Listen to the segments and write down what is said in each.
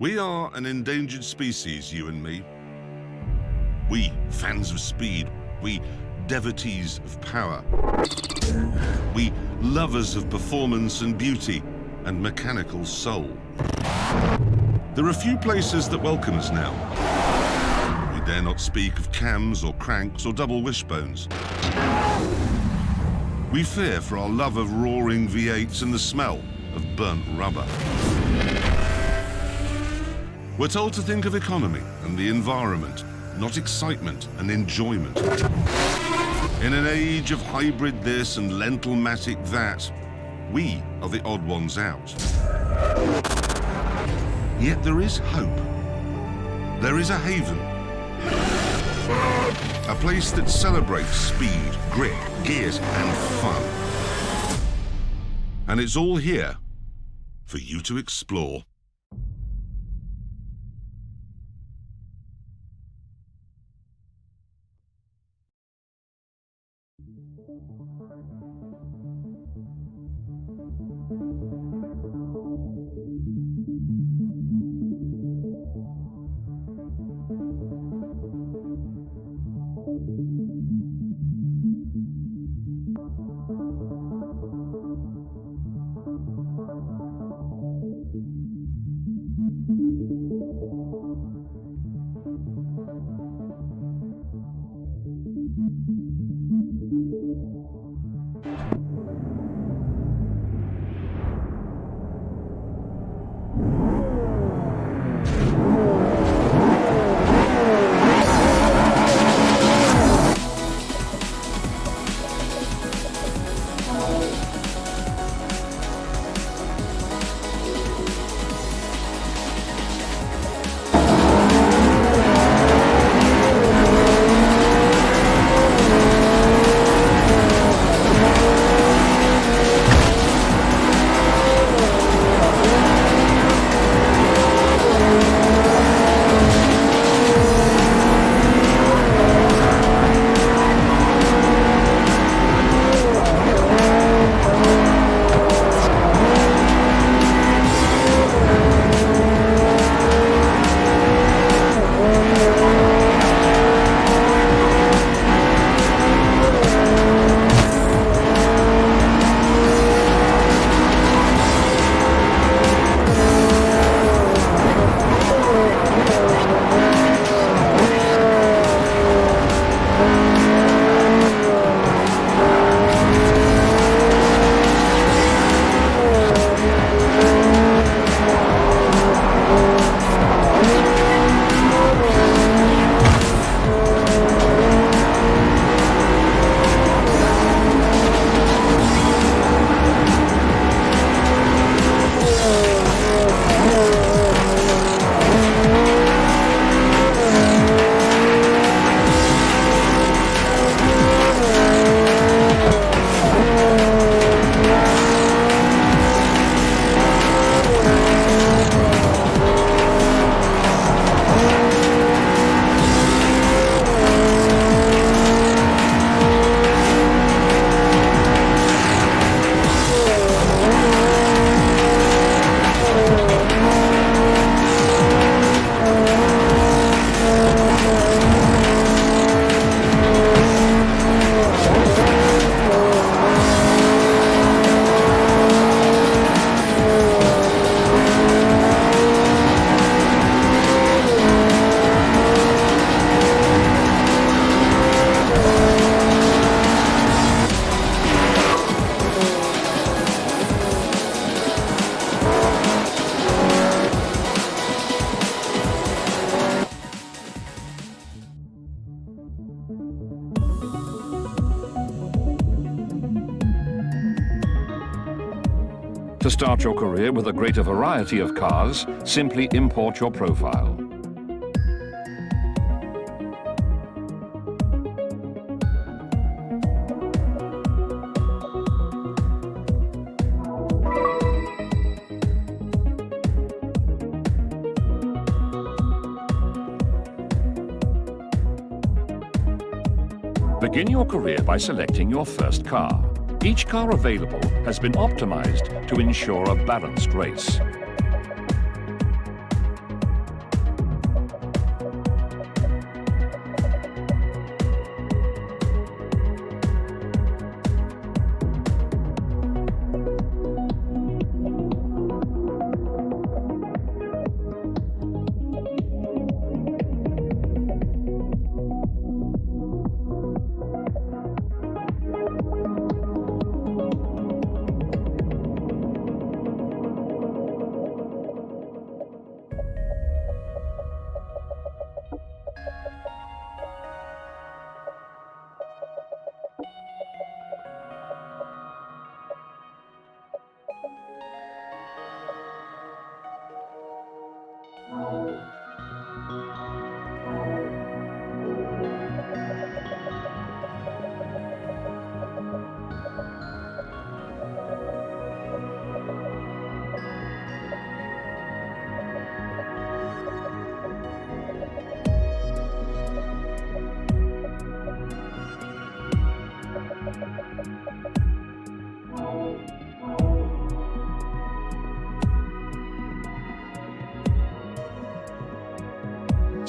We are an endangered species, you and me. We, fans of speed. We, devotees of power. We, lovers of performance and beauty and mechanical soul. There are few places that welcome us now. We dare not speak of cams or cranks or double wishbones. We fear for our love of roaring V8s and the smell of burnt rubber. We're told to think of economy and the environment, not excitement and enjoyment. In an age of hybrid this and lentil-matic that, we are the odd ones out. Yet there is hope. There is a haven. A place that celebrates speed, grip, gears and fun. And it's all here for you to explore. To start your career with a greater variety of cars, simply import your profile. Begin your career by selecting your first car. Each car available has been optimized to ensure a balanced race.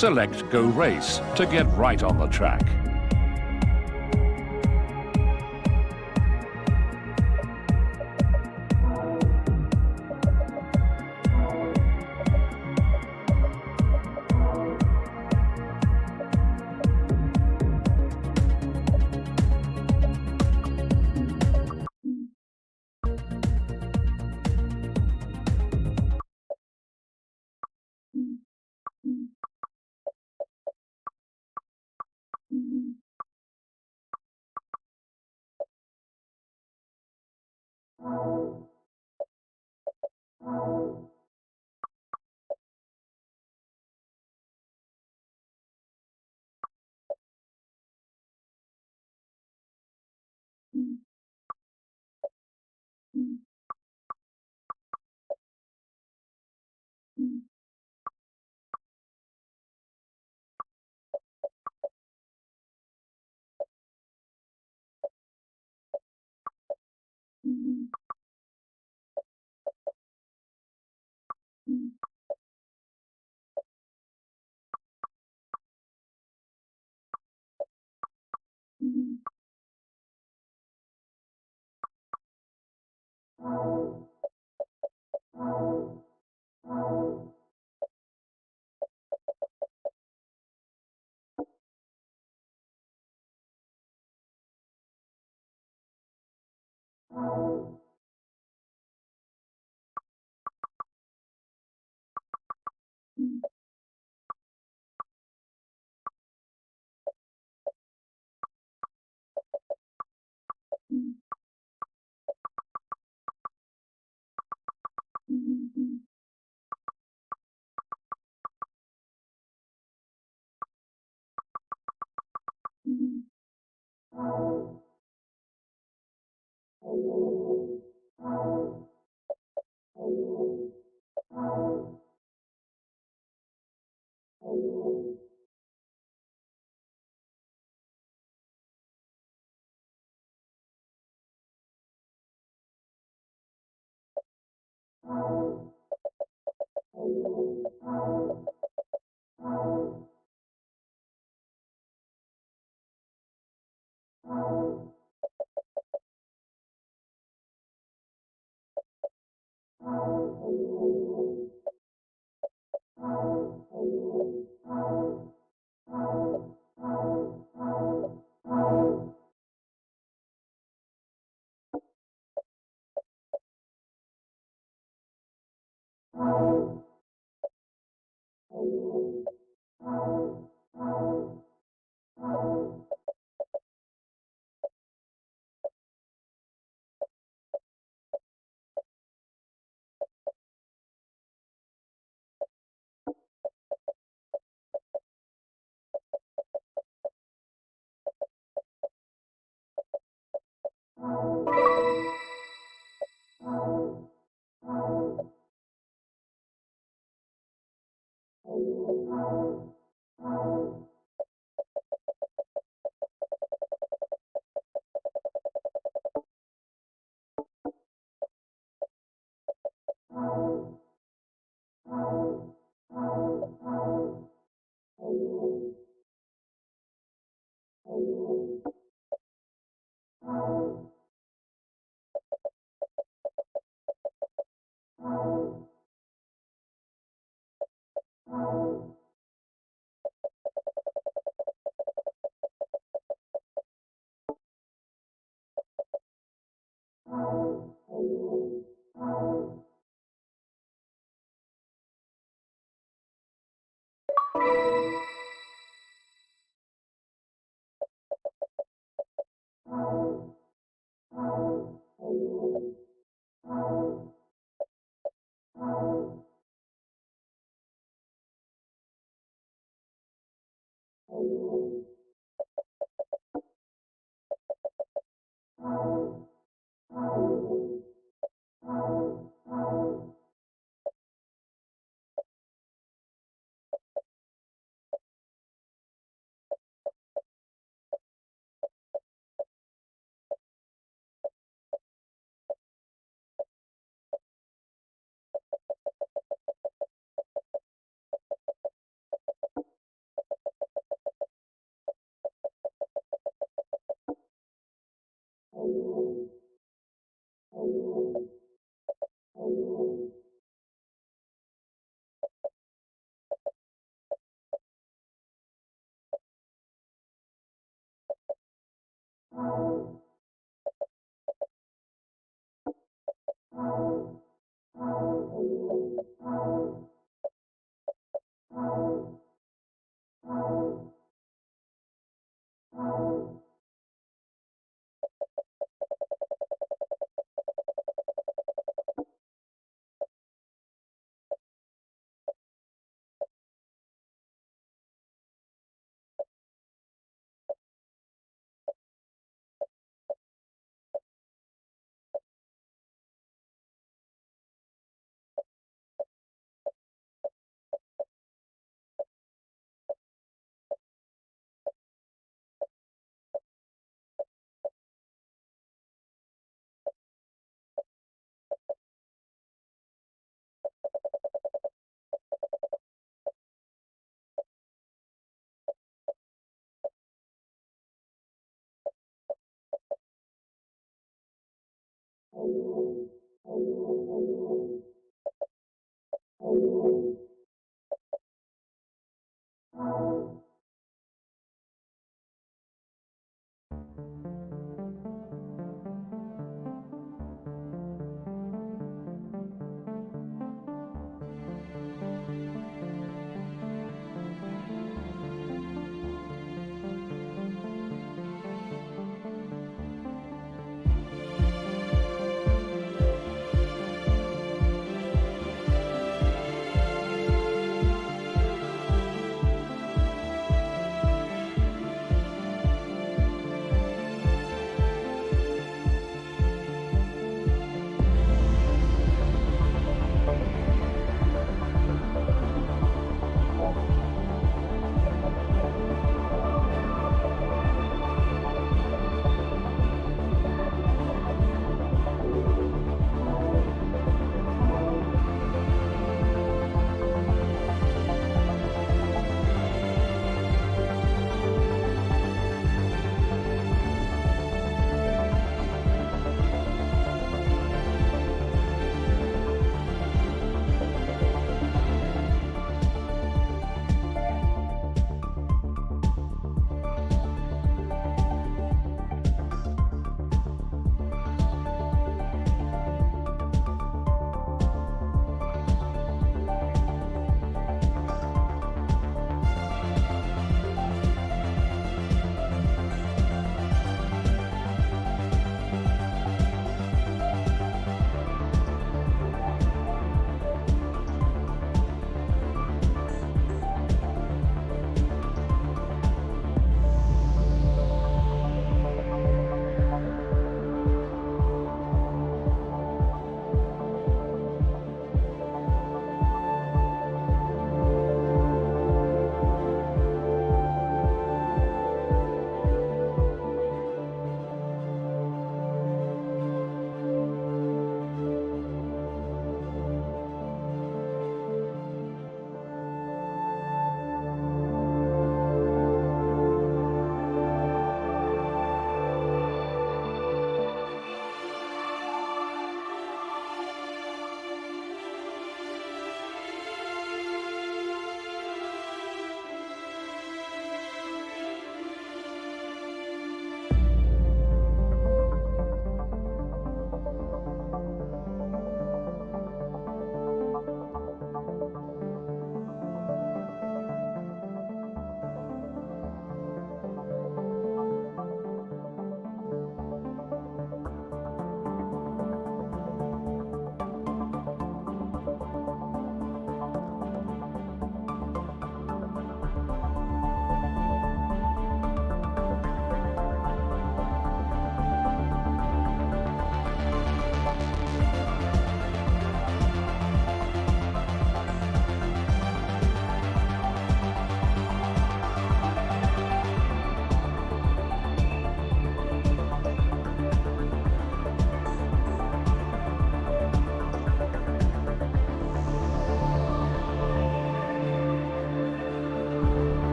select Go Race to get right on the track.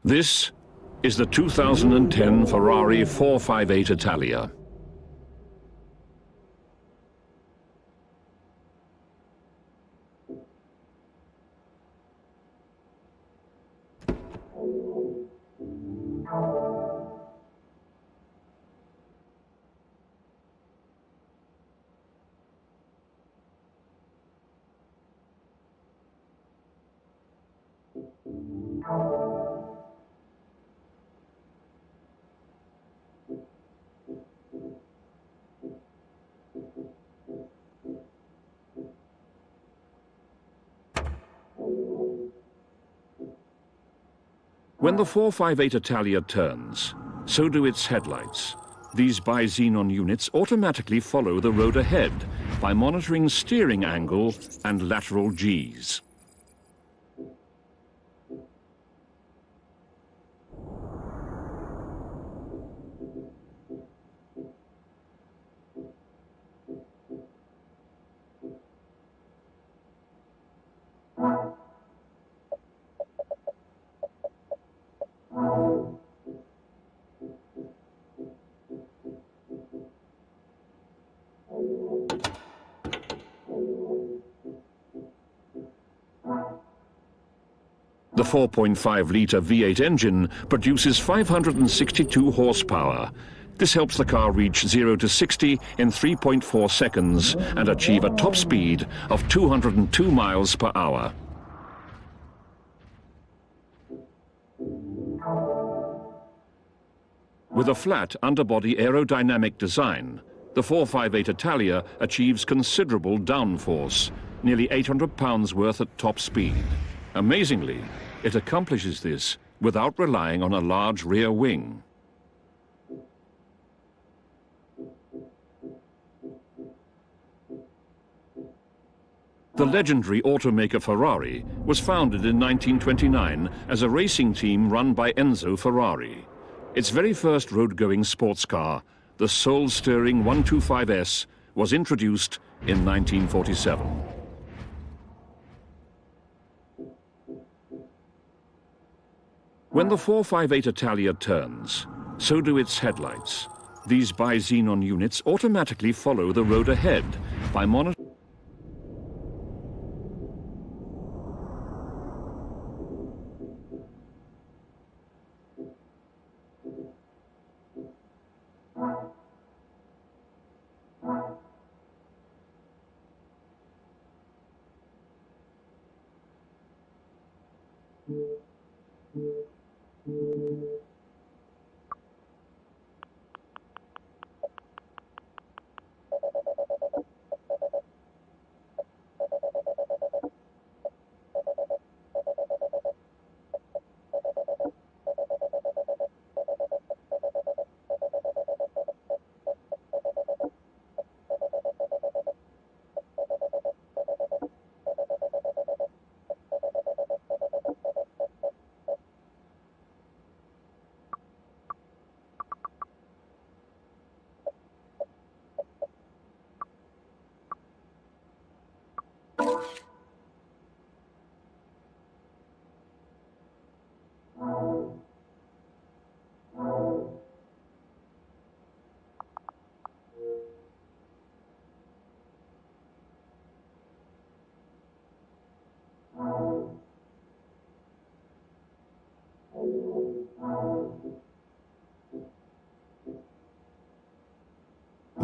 This is the 2010 Ferrari 458 Italia. When the 458 Italia turns, so do its headlights. These bi-xenon units automatically follow the road ahead by monitoring steering angle and lateral Gs. The 4.5-litre V8 engine produces 562 horsepower. This helps the car reach 0 to 60 in 3.4 seconds and achieve a top speed of 202 miles per hour. With a flat underbody aerodynamic design, the 458 Italia achieves considerable downforce, nearly 800 pounds worth at top speed. Amazingly, it accomplishes this without relying on a large rear wing. The legendary automaker Ferrari was founded in 1929 as a racing team run by Enzo Ferrari. Its very first road-going sports car, the soul-stirring 125S, was introduced in 1947. When the 458 Italia turns, so do its headlights. These bi-xenon units automatically follow the road ahead by monitoring.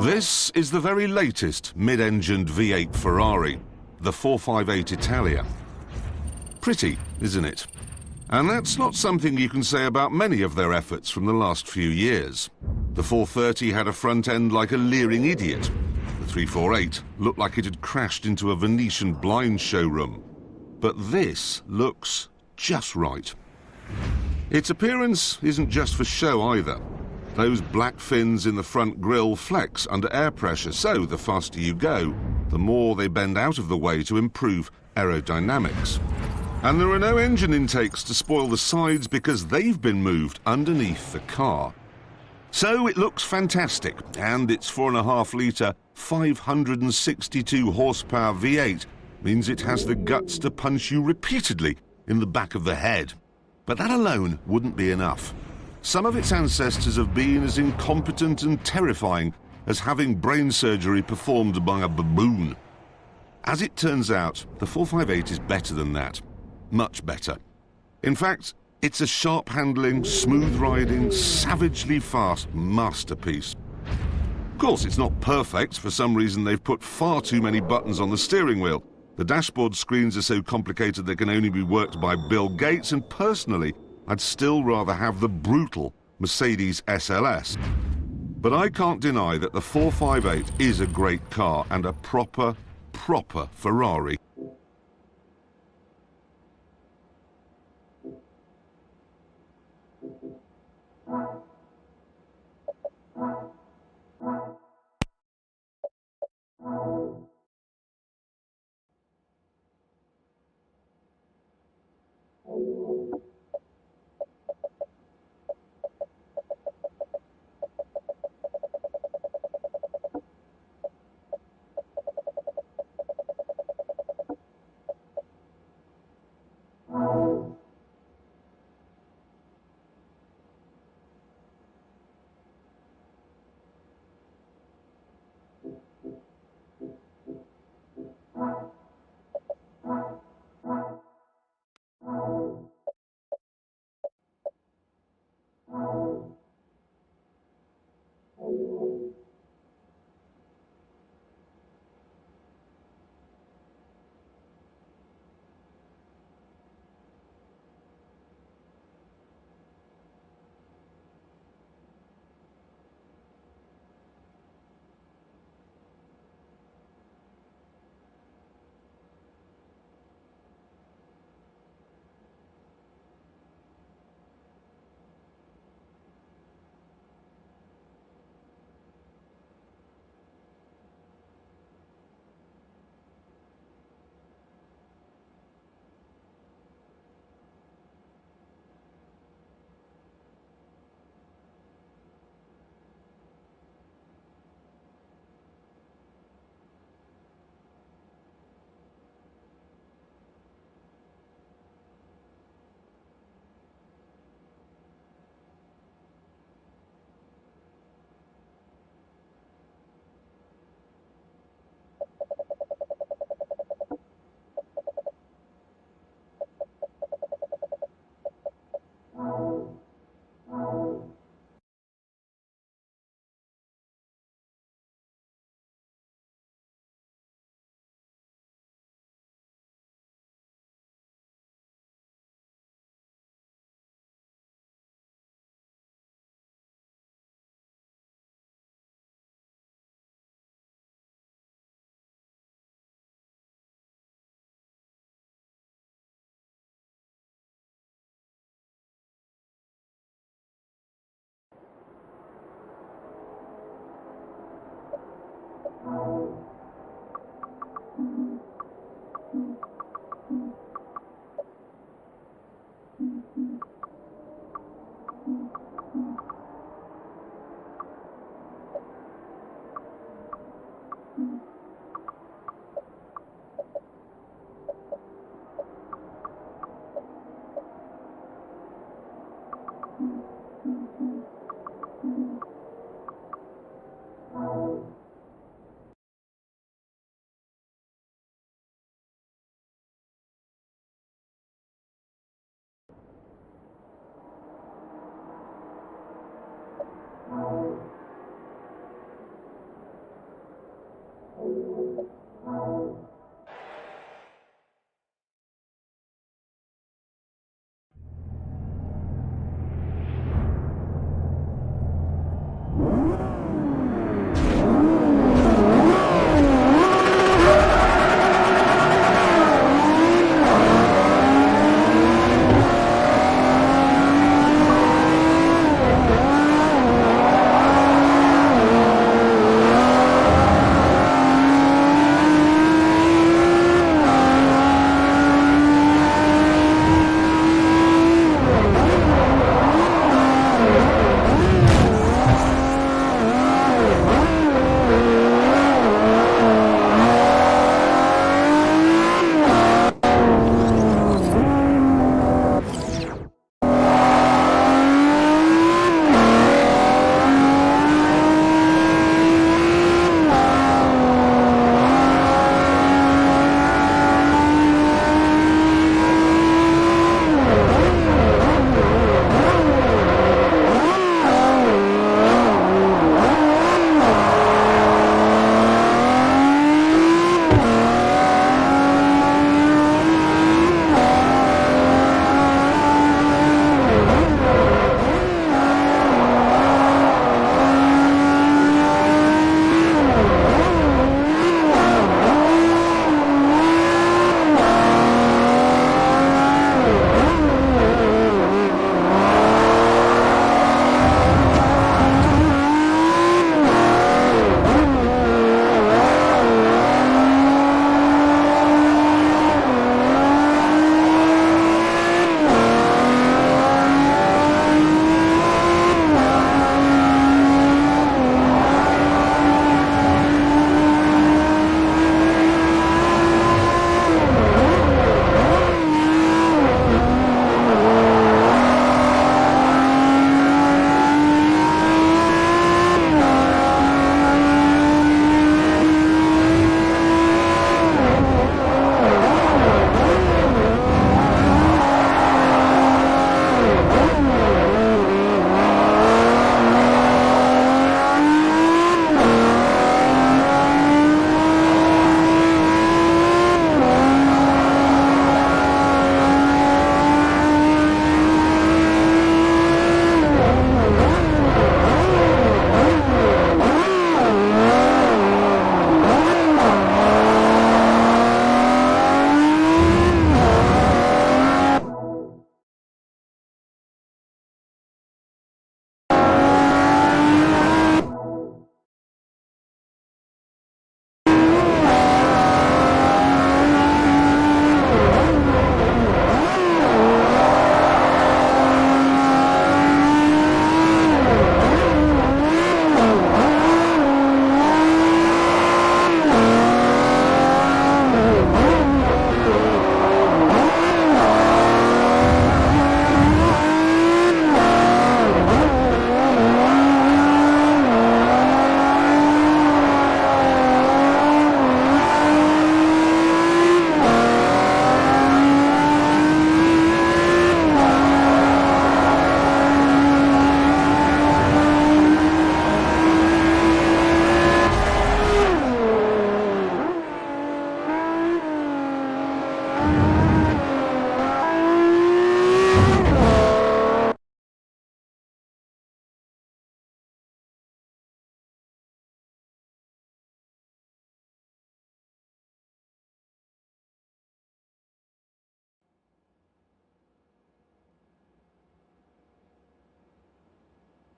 This is the very latest mid-engined V8 Ferrari, the 458 Italia. Pretty, isn't it? And that's not something you can say about many of their efforts from the last few years. The 430 had a front end like a leering idiot. The 348 looked like it had crashed into a Venetian blind showroom. but this looks just right. Its appearance isn't just for show either. Those black fins in the front grille flex under air pressure, so the faster you go, the more they bend out of the way to improve aerodynamics. And there are no engine intakes to spoil the sides because they've been moved underneath the car. So it looks fantastic, and its 4.5-litre, 562 horsepower V8 means it has the guts to punch you repeatedly in the back of the head. But that alone wouldn't be enough. Some of its ancestors have been as incompetent and terrifying as having brain surgery performed by a baboon. As it turns out, the 458 is better than that. Much better. In fact, it's a sharp-handling, smooth-riding, savagely fast masterpiece. Of course, it's not perfect. For some reason, they've put far too many buttons on the steering wheel. The dashboard screens are so complicated they can only be worked by Bill Gates, and personally, I'd still rather have the brutal Mercedes SLS. But I can't deny that the 458 is a great car and a proper Ferrari.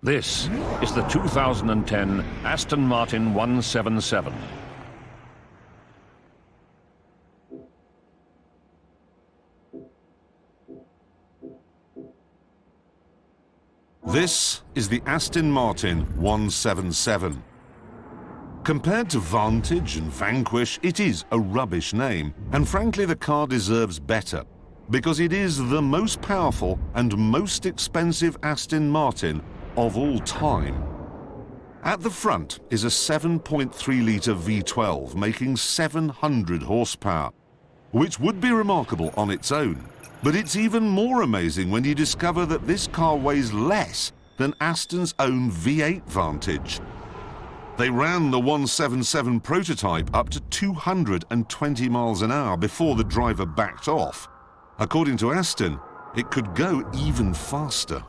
This is the 2010 Aston Martin 177. This is the Aston Martin 177. Compared to Vantage and Vanquish, it is a rubbish name, and frankly the car deserves better, because it is the most powerful and most expensive Aston Martin of all time. At the front is a 7.3-litre V12 making 700 horsepower, which would be remarkable on its own. But it's even more amazing when you discover that this car weighs less than Aston's own V8 Vantage. They ran the 177 prototype up to 220 miles an hour before the driver backed off. According to Aston, it could go even faster.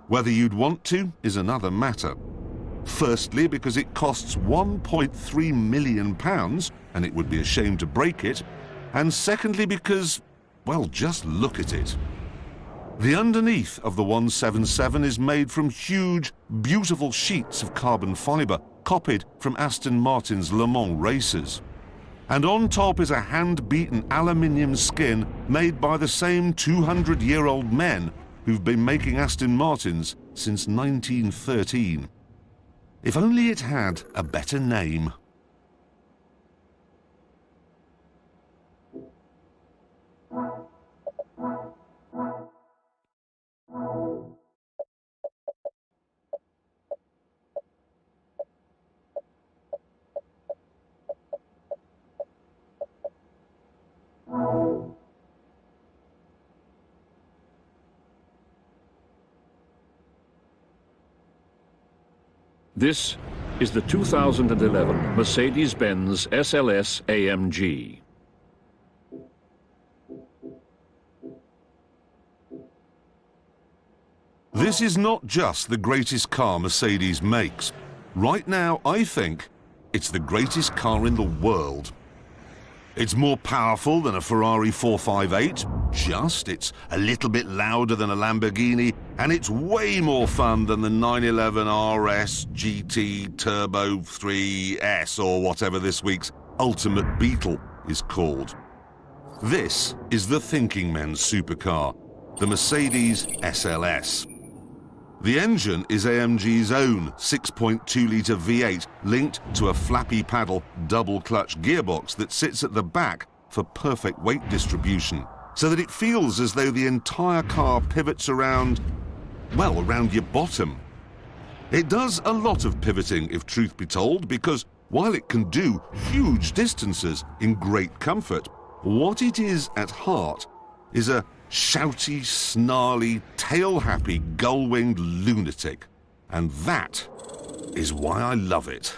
Whether you'd want to is another matter. Firstly, because it costs £1.3 million, and it would be a shame to break it. And secondly, because, well, just look at it. The underneath of the 177 is made from huge, beautiful sheets of carbon fibre, copied from Aston Martin's Le Mans races. And on top is a hand-beaten aluminium skin made by the same 200-year-old men who've been making Aston Martins since 1913. If only it had a better name. This is the 2011 Mercedes-Benz SLS AMG. This is not just the greatest car Mercedes makes. Right now, I think it's the greatest car in the world. It's more powerful than a Ferrari 458, it's a little bit louder than a Lamborghini, and it's way more fun than the 911 RS GT Turbo 3S or whatever this week's Ultimate Beetle is called. This is the thinking men's supercar, the Mercedes SLS. The engine is AMG's own 6.2-litre V8 linked to a flappy paddle double-clutch gearbox that sits at the back for perfect weight distribution, so that it feels as though the entire car pivots around, well, around your bottom. It does a lot of pivoting, if truth be told, because while it can do huge distances in great comfort, what it is at heart is a shouty, snarly, tail-happy, gull-winged lunatic. And that is why I love it.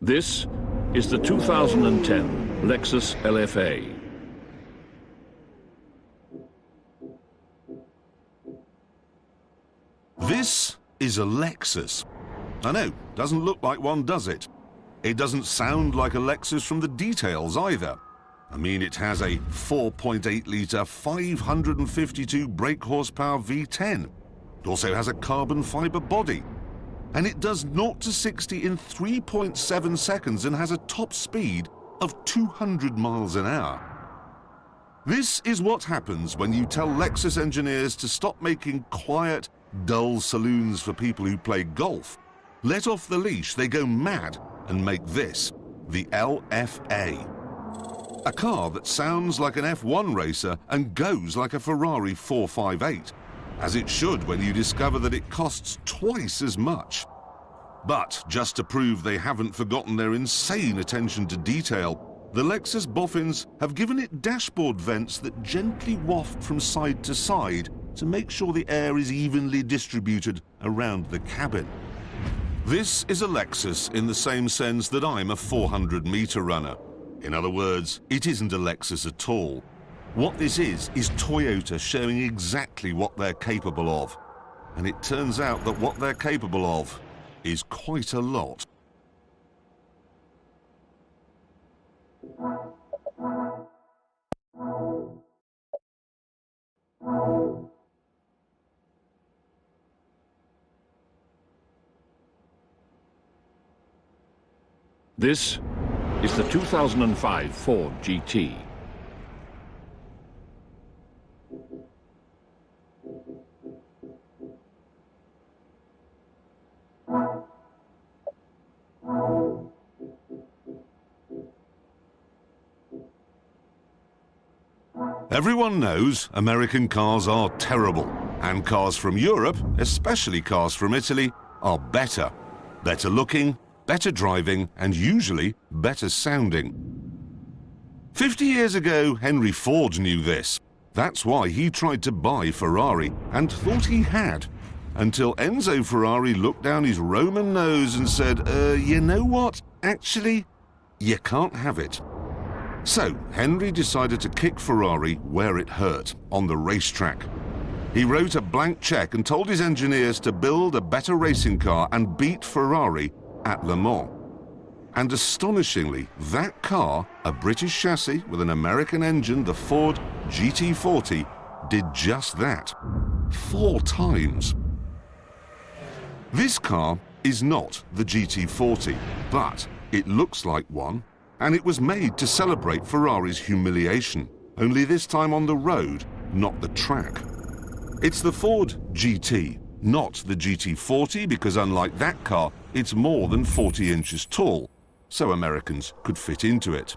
This is the 2010 Lexus LFA. This is a Lexus. I know, doesn't look like one, does it? It doesn't sound like a Lexus from the details either. I mean, it has a 4.8-litre, 552 brake horsepower V10. It also has a carbon fibre body. And it does 0 to 60 in 3.7 seconds and has a top speed of 200 miles an hour. This is what happens when you tell Lexus engineers to stop making quiet, dull saloons for people who play golf. Let off the leash, they go mad and make this, the LFA. A car that sounds like an F1 racer and goes like a Ferrari 458, as it should when you discover that it costs twice as much. But just to prove they haven't forgotten their insane attention to detail, the Lexus boffins have given it dashboard vents that gently waft from side to side to make sure the air is evenly distributed around the cabin. This is a Lexus in the same sense that I'm a 400-meter runner. In other words, it isn't a Lexus at all. What this is Toyota showing exactly what they're capable of. And it turns out that what they're capable of is quite a lot. This is the 2005 Ford GT. Everyone knows American cars are terrible, and cars from Europe, especially cars from Italy, are better. Better looking, better driving, and usually better sounding. 50 years ago, Henry Ford knew this. That's why he tried to buy Ferrari and thought he had, until Enzo Ferrari looked down his Roman nose and said, you know what? Actually, you can't have it. So, Henry decided to kick Ferrari where it hurt, on the racetrack. He wrote a blank check and told his engineers to build a better racing car and beat Ferrari at Le Mans. And astonishingly, that car, a British chassis with an American engine, the Ford GT40, did just that. 4 times. This car is not the GT40, but it looks like one. And it was made to celebrate Ferrari's humiliation, only this time on the road, not the track. It's the Ford GT, not the GT40, because unlike that car, it's more than 40 inches tall, so Americans could fit into it.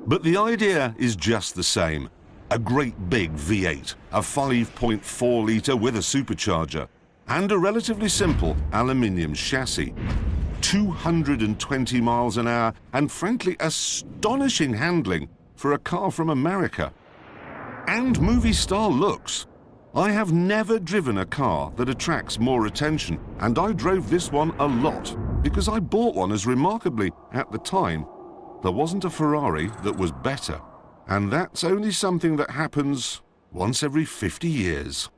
But the idea is just the same. A great big V8, a 5.4-litre with a supercharger, and a relatively simple aluminium chassis. 220 miles an hour, and frankly astonishing handling for a car from America. And movie star looks. I have never driven a car that attracts more attention, and I drove this one a lot, because I bought one as remarkably, at the time, there wasn't a Ferrari that was better. And that's only something that happens once every 50 years.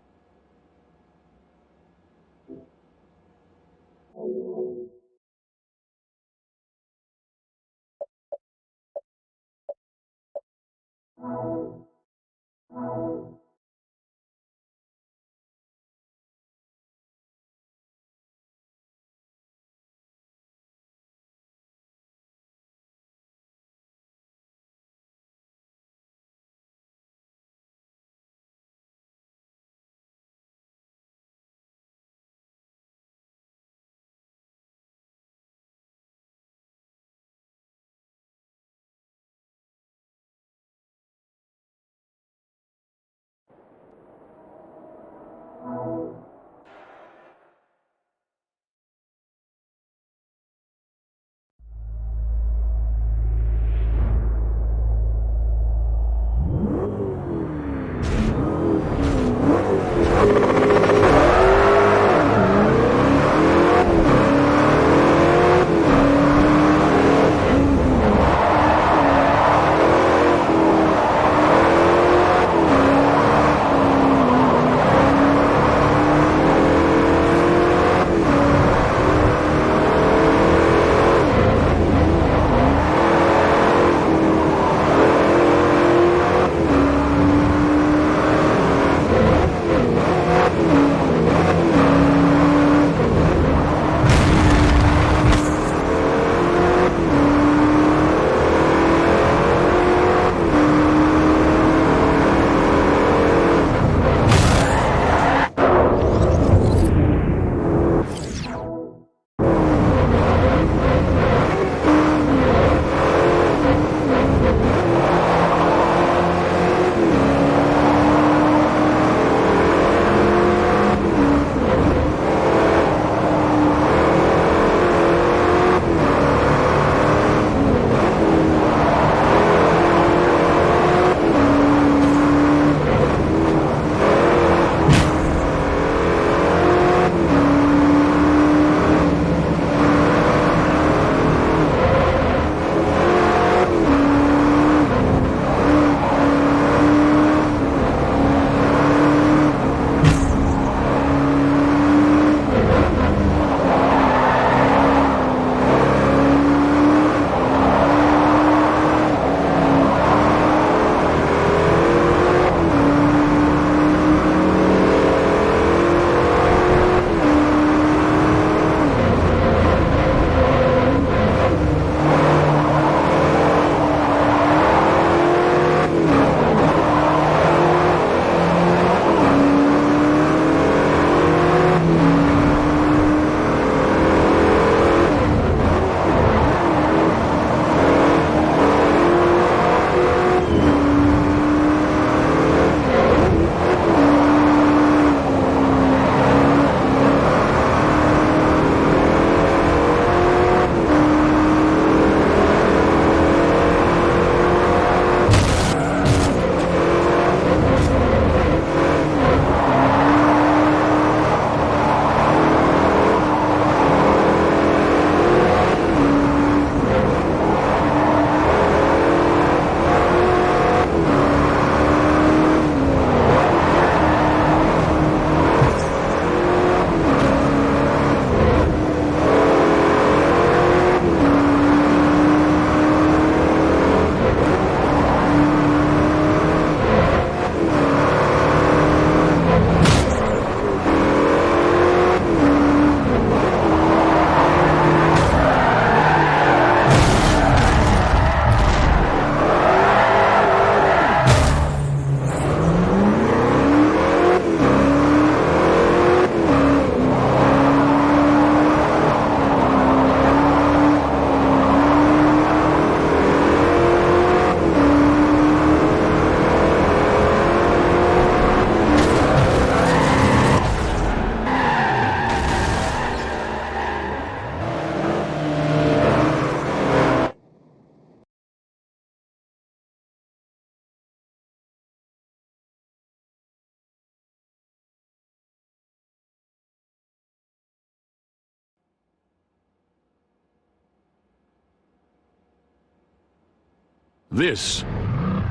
This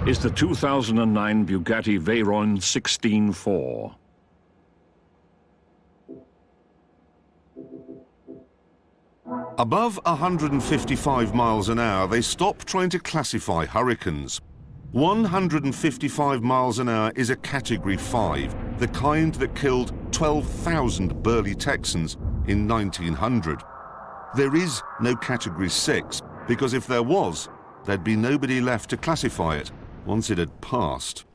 is the 2009 Bugatti Veyron 16-4. Above 155 miles an hour, they stop trying to classify hurricanes. 155 miles an hour is a Category 5, the kind that killed 12,000 burly Texans in 1900. There is no Category 6, because if there was, there'd be nobody left to classify it once it had passed.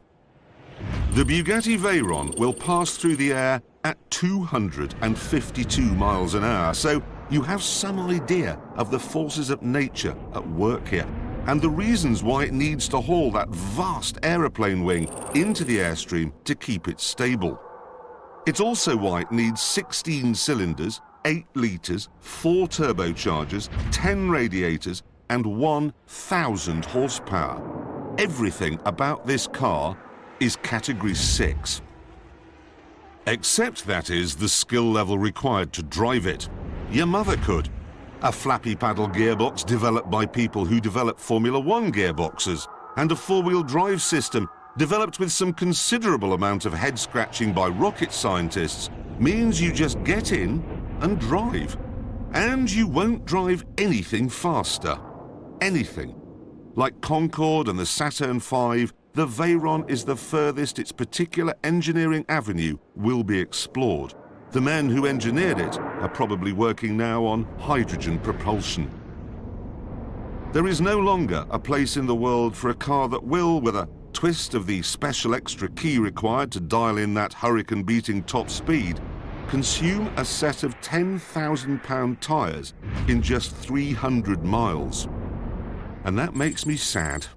The Bugatti Veyron will pass through the air at 252 miles an hour, so you have some idea of the forces of nature at work here, and the reasons why it needs to haul that vast aeroplane wing into the airstream to keep it stable. It's also why it needs 16 cylinders, 8 litres, 4 turbochargers, 10 radiators, and 1,000 horsepower. Everything about this car is Category 6. Except, that is, the skill level required to drive it. Your mother could. A flappy paddle gearbox developed by people who develop Formula One gearboxes, and a four-wheel drive system developed with some considerable amount of head-scratching by rocket scientists means you just get in and drive. And you won't drive anything faster. Anything. Like Concorde and the Saturn V, the Veyron is the furthest its particular engineering avenue will be explored. The men who engineered it are probably working now on hydrogen propulsion. There is no longer a place in the world for a car that will, with a twist of the special extra key required to dial in that hurricane-beating top speed, consume a set of 10,000-pound tyres in just 300 miles. And that makes me sad.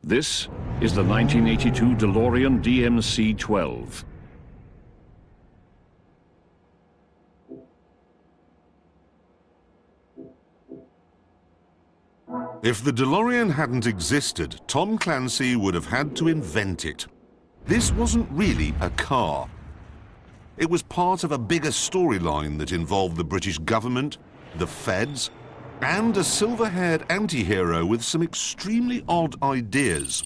This is the 1982 DeLorean DMC-12. If the DeLorean hadn't existed, Tom Clancy would have had to invent it. This wasn't really a car. It was part of a bigger storyline that involved the British government, the feds, and a silver-haired anti-hero with some extremely odd ideas.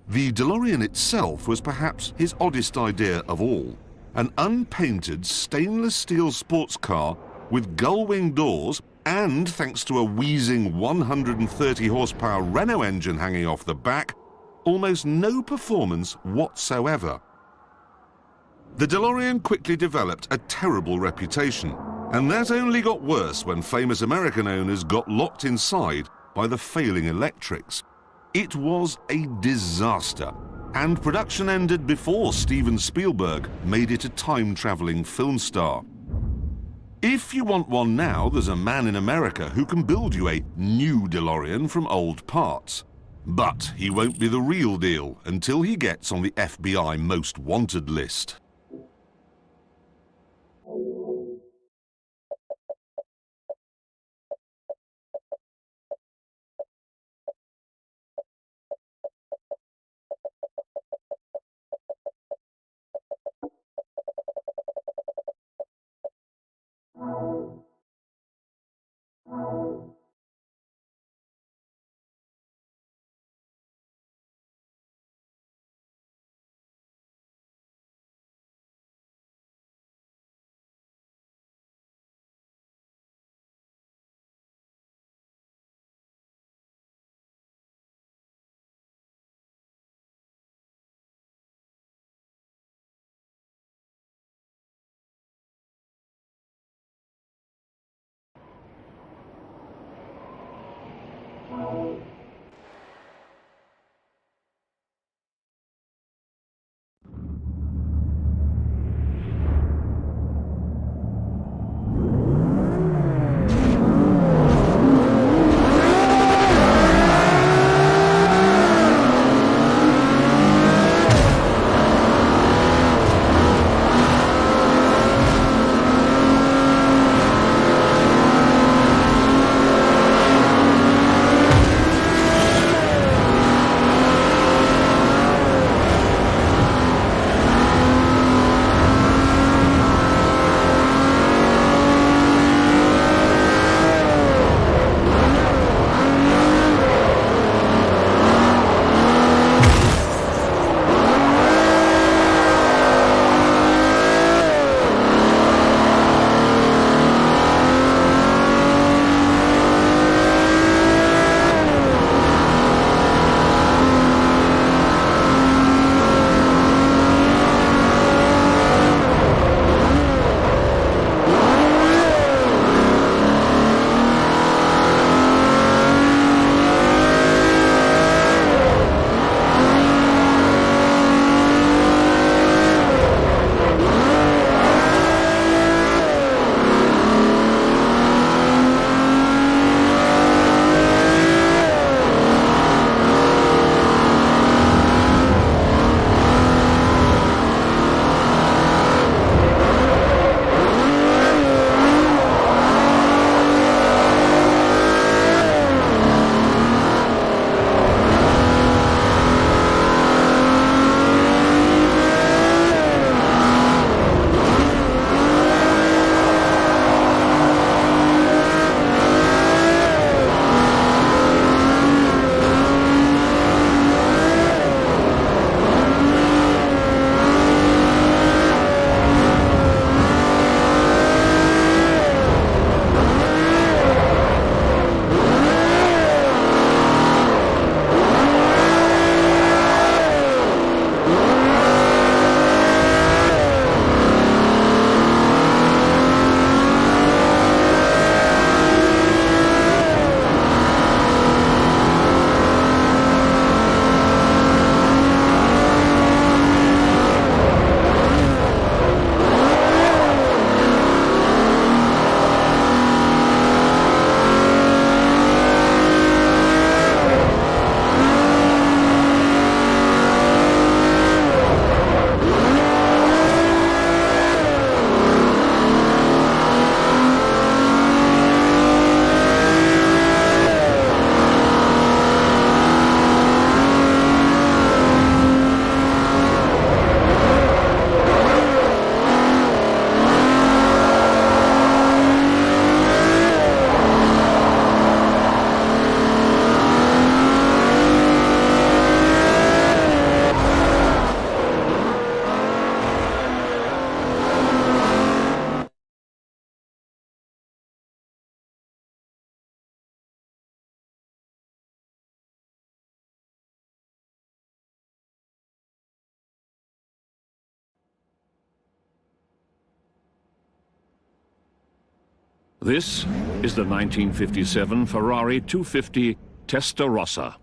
The DeLorean itself was perhaps his oddest idea of all. An unpainted stainless steel sports car with gull-wing doors and, thanks to a wheezing 130 horsepower Renault engine hanging off the back, almost no performance whatsoever. The DeLorean quickly developed a terrible reputation, and that only got worse when famous American owners got locked inside by the failing electrics. It was a disaster, and production ended before Steven Spielberg made it a time-traveling film star. If you want one now, there's a man in America who can build you a new DeLorean from old parts. But he won't be the real deal until he gets on the FBI Most Wanted list. This is the 1957 Ferrari 250 Testarossa.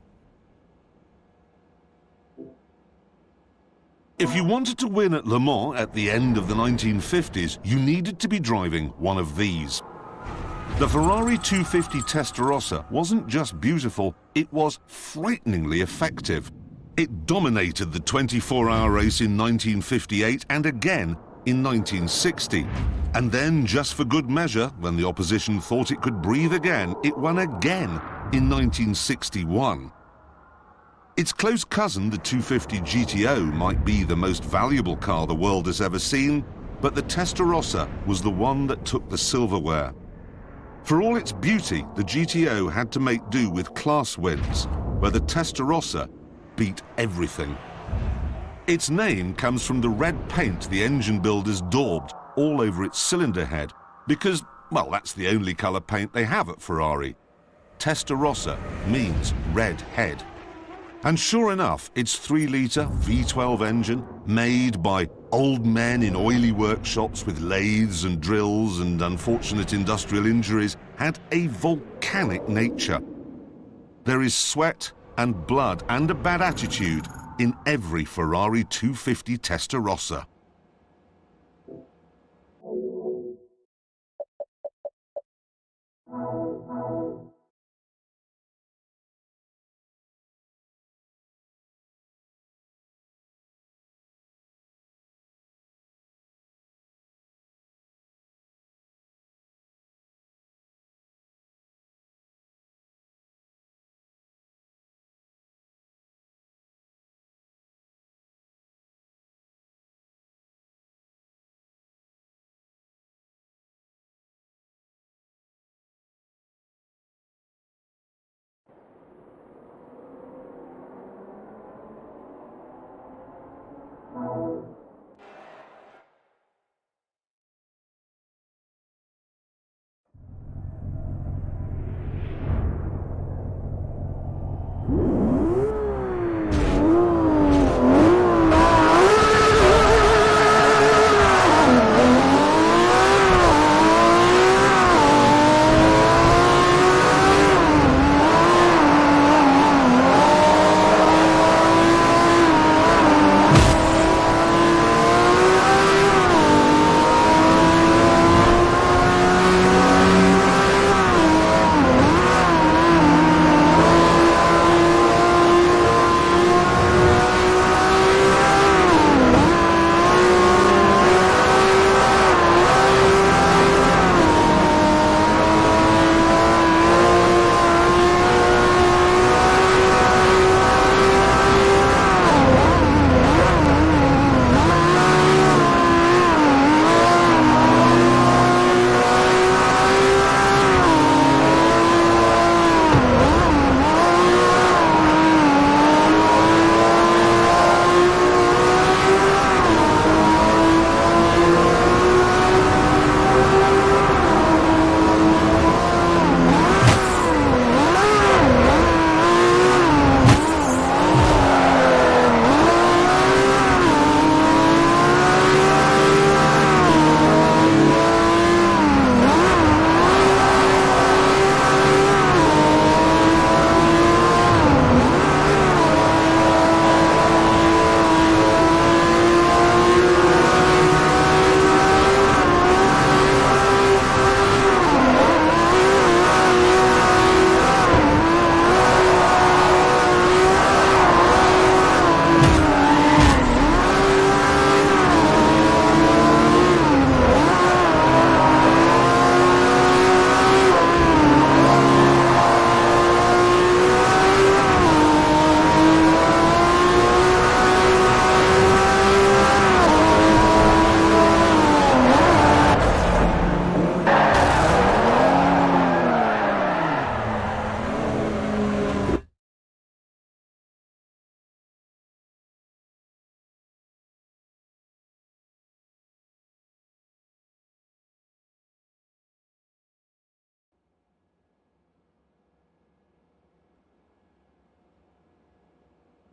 If you wanted to win at Le Mans at the end of the 1950s, you needed to be driving one of these. The Ferrari 250 Testarossa wasn't just beautiful, it was frighteningly effective. It dominated the 24-hour race in 1958 and again in 1960. And then, just for good measure, when the opposition thought it could breathe again, it won again in 1961. Its close cousin, the 250 GTO, might be the most valuable car the world has ever seen, but the Testarossa was the one that took the silverware. For all its beauty, the GTO had to make do with class wins, where the Testarossa beat everything. Its name comes from the red paint the engine builders daubed all over its cylinder head, because, well, that's the only colour paint they have at Ferrari. Testarossa means red head. And sure enough, its 3-litre V12 engine, made by old men in oily workshops with lathes and drills and unfortunate industrial injuries, had a volcanic nature. There is sweat and blood and a bad attitude in every Ferrari 250 Testarossa.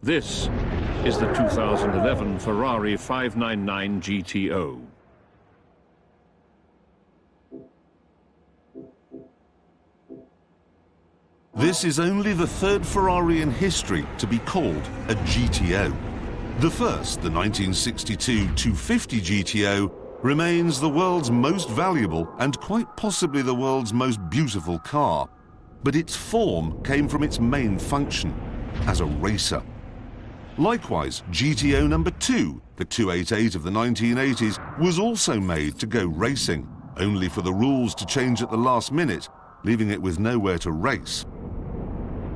This is the 2011 Ferrari 599 GTO. This is only the third Ferrari in history to be called a GTO. The first, the 1962 250 GTO, remains the world's most valuable and quite possibly the world's most beautiful car. But its form came from its main function, as a racer. Likewise, GTO number 2, the 288 of the 1980s, was also made to go racing, only for the rules to change at the last minute, leaving it with nowhere to race.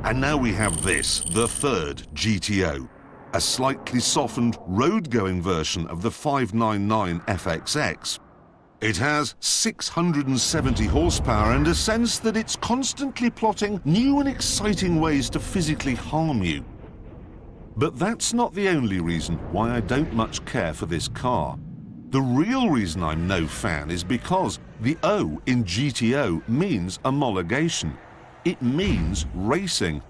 And now we have this, the third GTO, a slightly softened road-going version of the 599 FXX. It has 670 horsepower and a sense that it's constantly plotting new and exciting ways to physically harm you. But that's not the only reason why I don't much care for this car. The real reason I'm no fan is because the O in GTO means homologation. It means racing.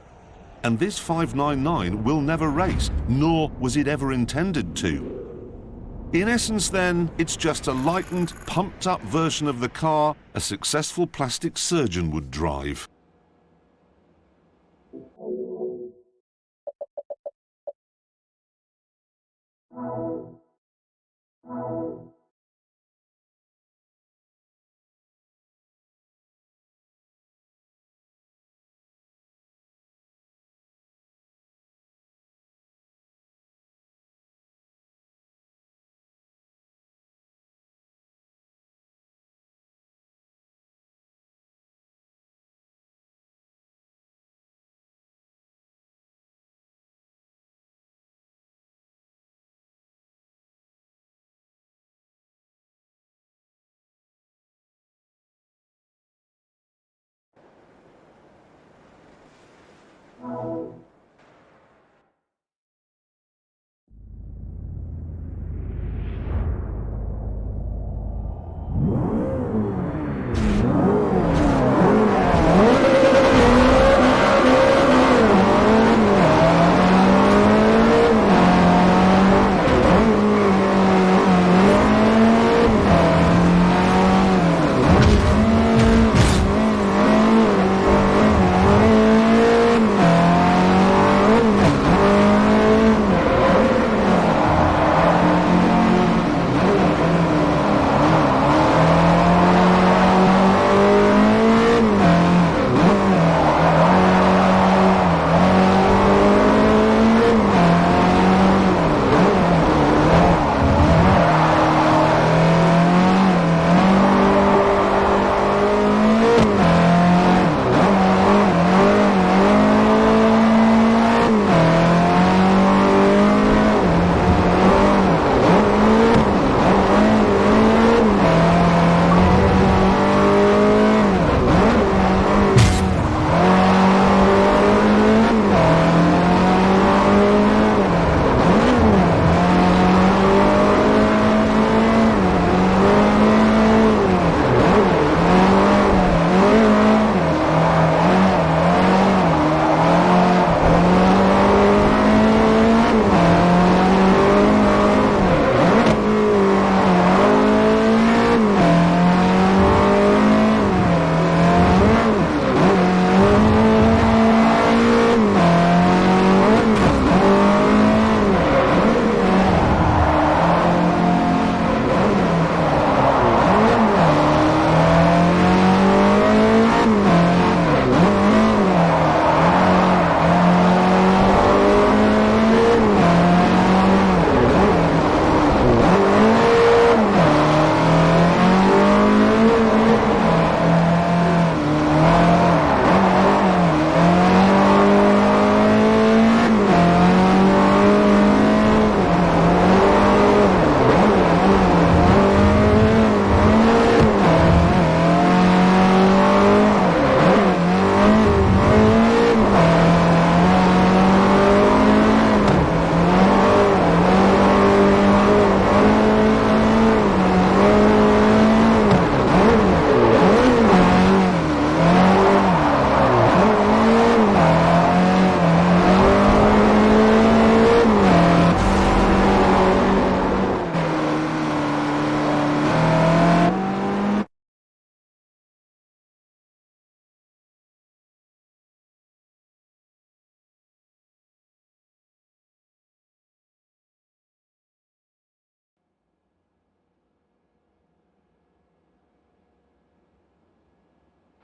And this 599 will never race, nor was it ever intended to. In essence, then, it's just a lightened, pumped-up version of the car a successful plastic surgeon would drive.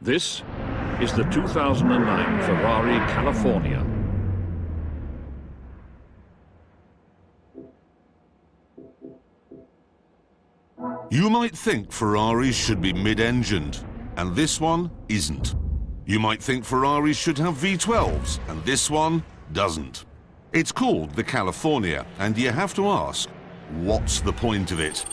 This is the 2009 Ferrari California. You might think Ferraris should be mid-engined, and this one isn't. You might think Ferraris should have V12s, and this one doesn't. It's called the California, and you have to ask, what's the point of it?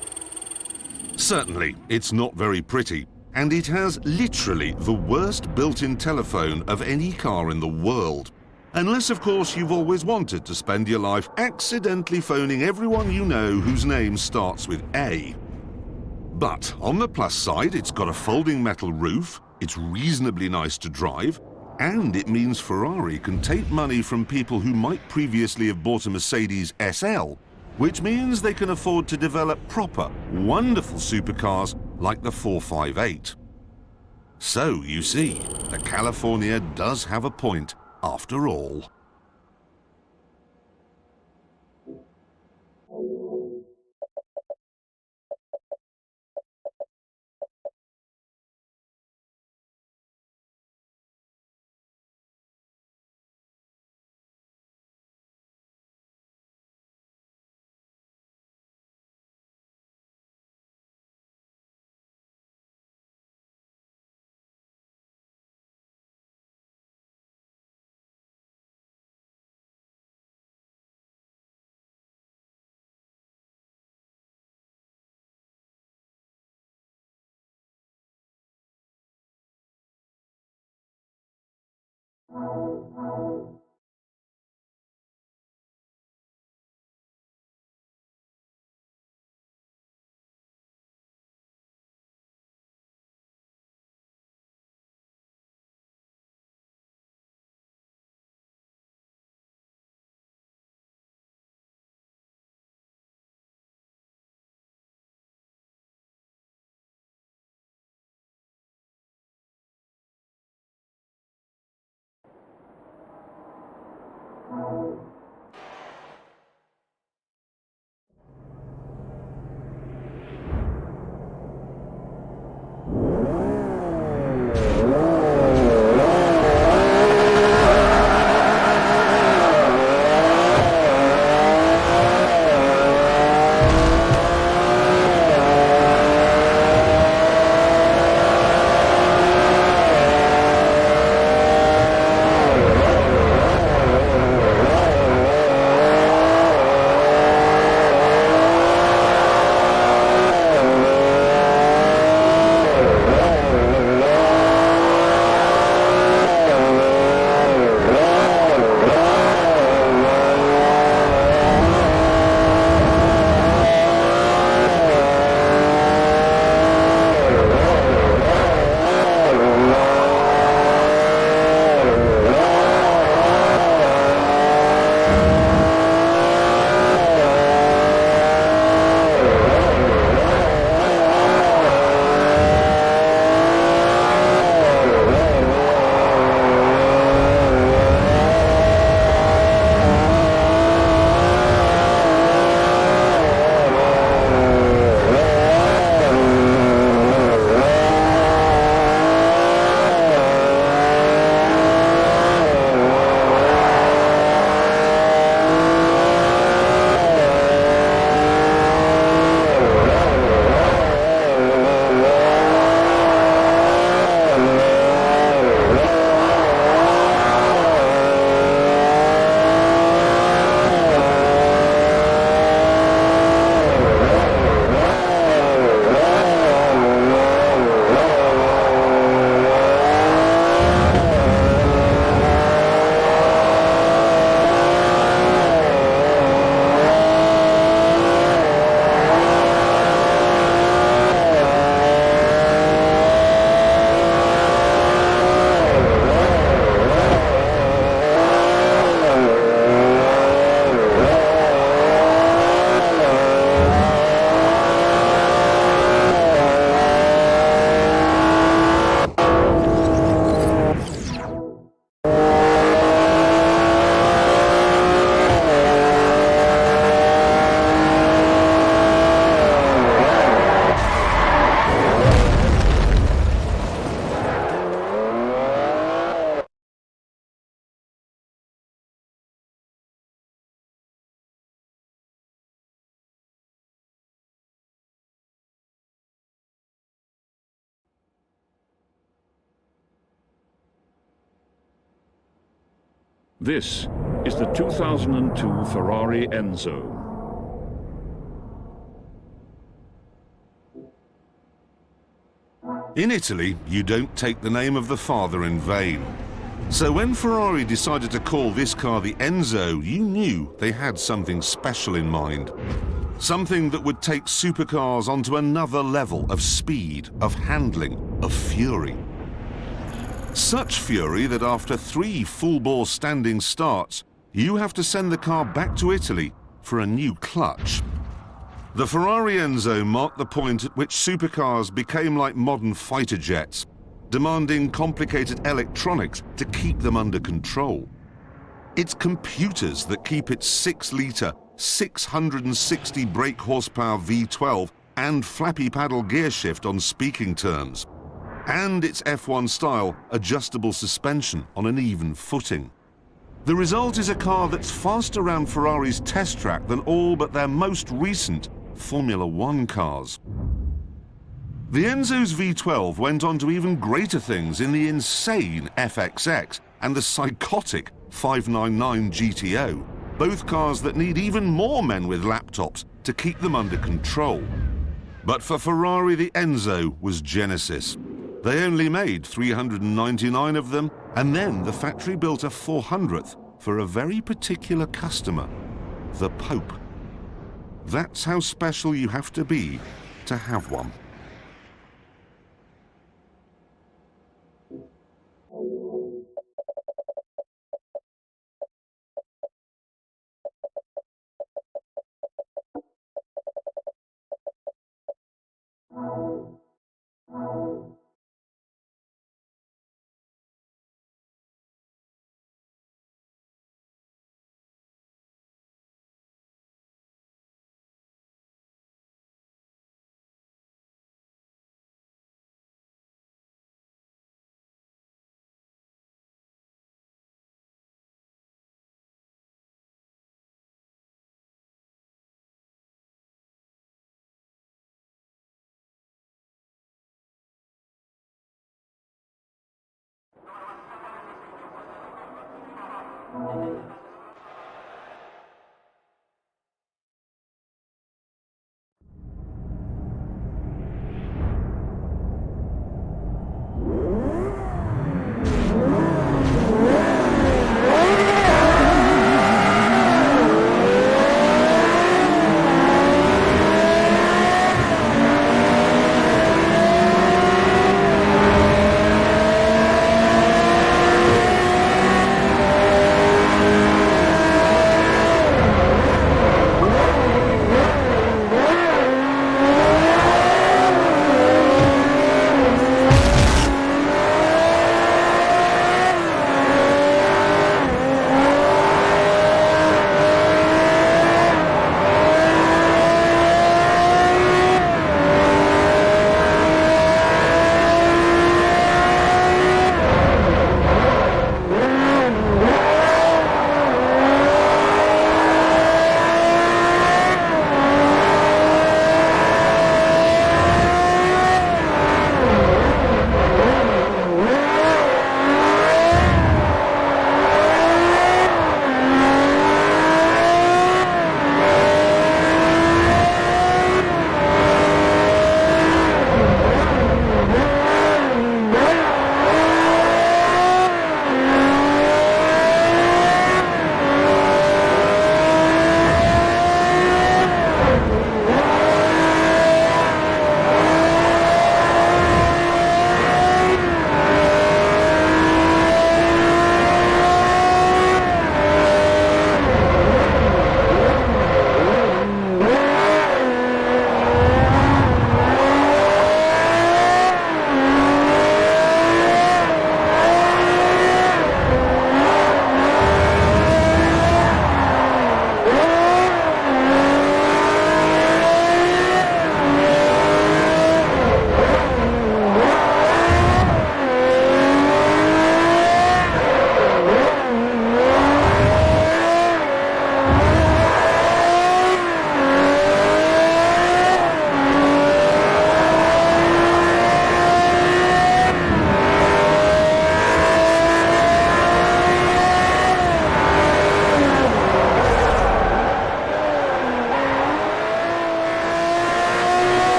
Certainly, it's not very pretty, and it has literally the worst built-in telephone of any car in the world. Unless, of course, you've always wanted to spend your life accidentally phoning everyone you know whose name starts with A. But on the plus side, it's got a folding metal roof, it's reasonably nice to drive, and it means Ferrari can take money from people who might previously have bought a Mercedes SL, which means they can afford to develop proper, wonderful supercars like the 458. So, you see, the California does have a point, after all. This is the 2002 Ferrari Enzo. In Italy, you don't take the name of the father in vain. So when Ferrari decided to call this car the Enzo, you knew they had something special in mind. Something that would take supercars onto another level of speed, of handling, of fury. Such fury that after 3 full-bore standing starts, you have to send the car back to Italy for a new clutch. The Ferrari Enzo marked the point at which supercars became like modern fighter jets, demanding complicated electronics to keep them under control. It's computers that keep its 6-litre, 660 brake horsepower V12 and flappy paddle gearshift on speaking terms, and its F1-style adjustable suspension on an even footing. The result is a car that's faster around Ferrari's test track than all but their most recent Formula One cars. The Enzo's V12 went on to even greater things in the insane FXX and the psychotic 599 GTO, both cars that need even more men with laptops to keep them under control. But for Ferrari, the Enzo was Genesis. They only made 399 of them, and then the factory built a 400th for a very particular customer, the Pope. That's how special you have to be to have one.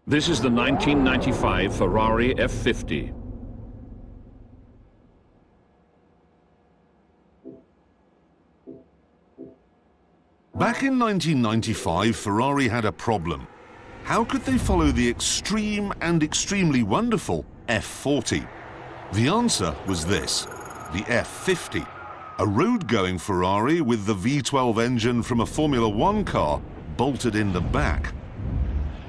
This is the 1995 Ferrari F50. Back in 1995, Ferrari had a problem. How could they follow the extreme and extremely wonderful F40? The answer was this, the F50, a road-going Ferrari with the V12 engine from a Formula One car bolted in the back.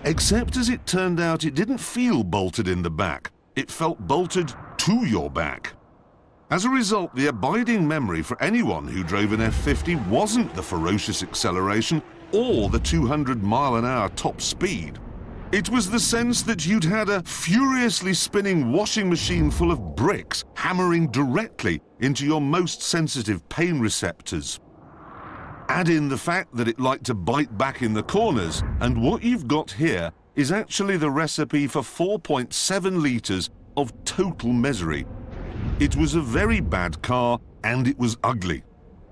Except as it turned out, it didn't feel bolted in the back. It felt bolted to your back. As a result, the abiding memory for anyone who drove an F50 wasn't the ferocious acceleration or the 200-mile-an-hour top speed. It was the sense that you'd had a furiously spinning washing machine full of bricks hammering directly into your most sensitive pain receptors. Add in the fact that it liked to bite back in the corners, and what you've got here is actually the recipe for 4.7 litres of total misery. It was a very bad car, and it was ugly.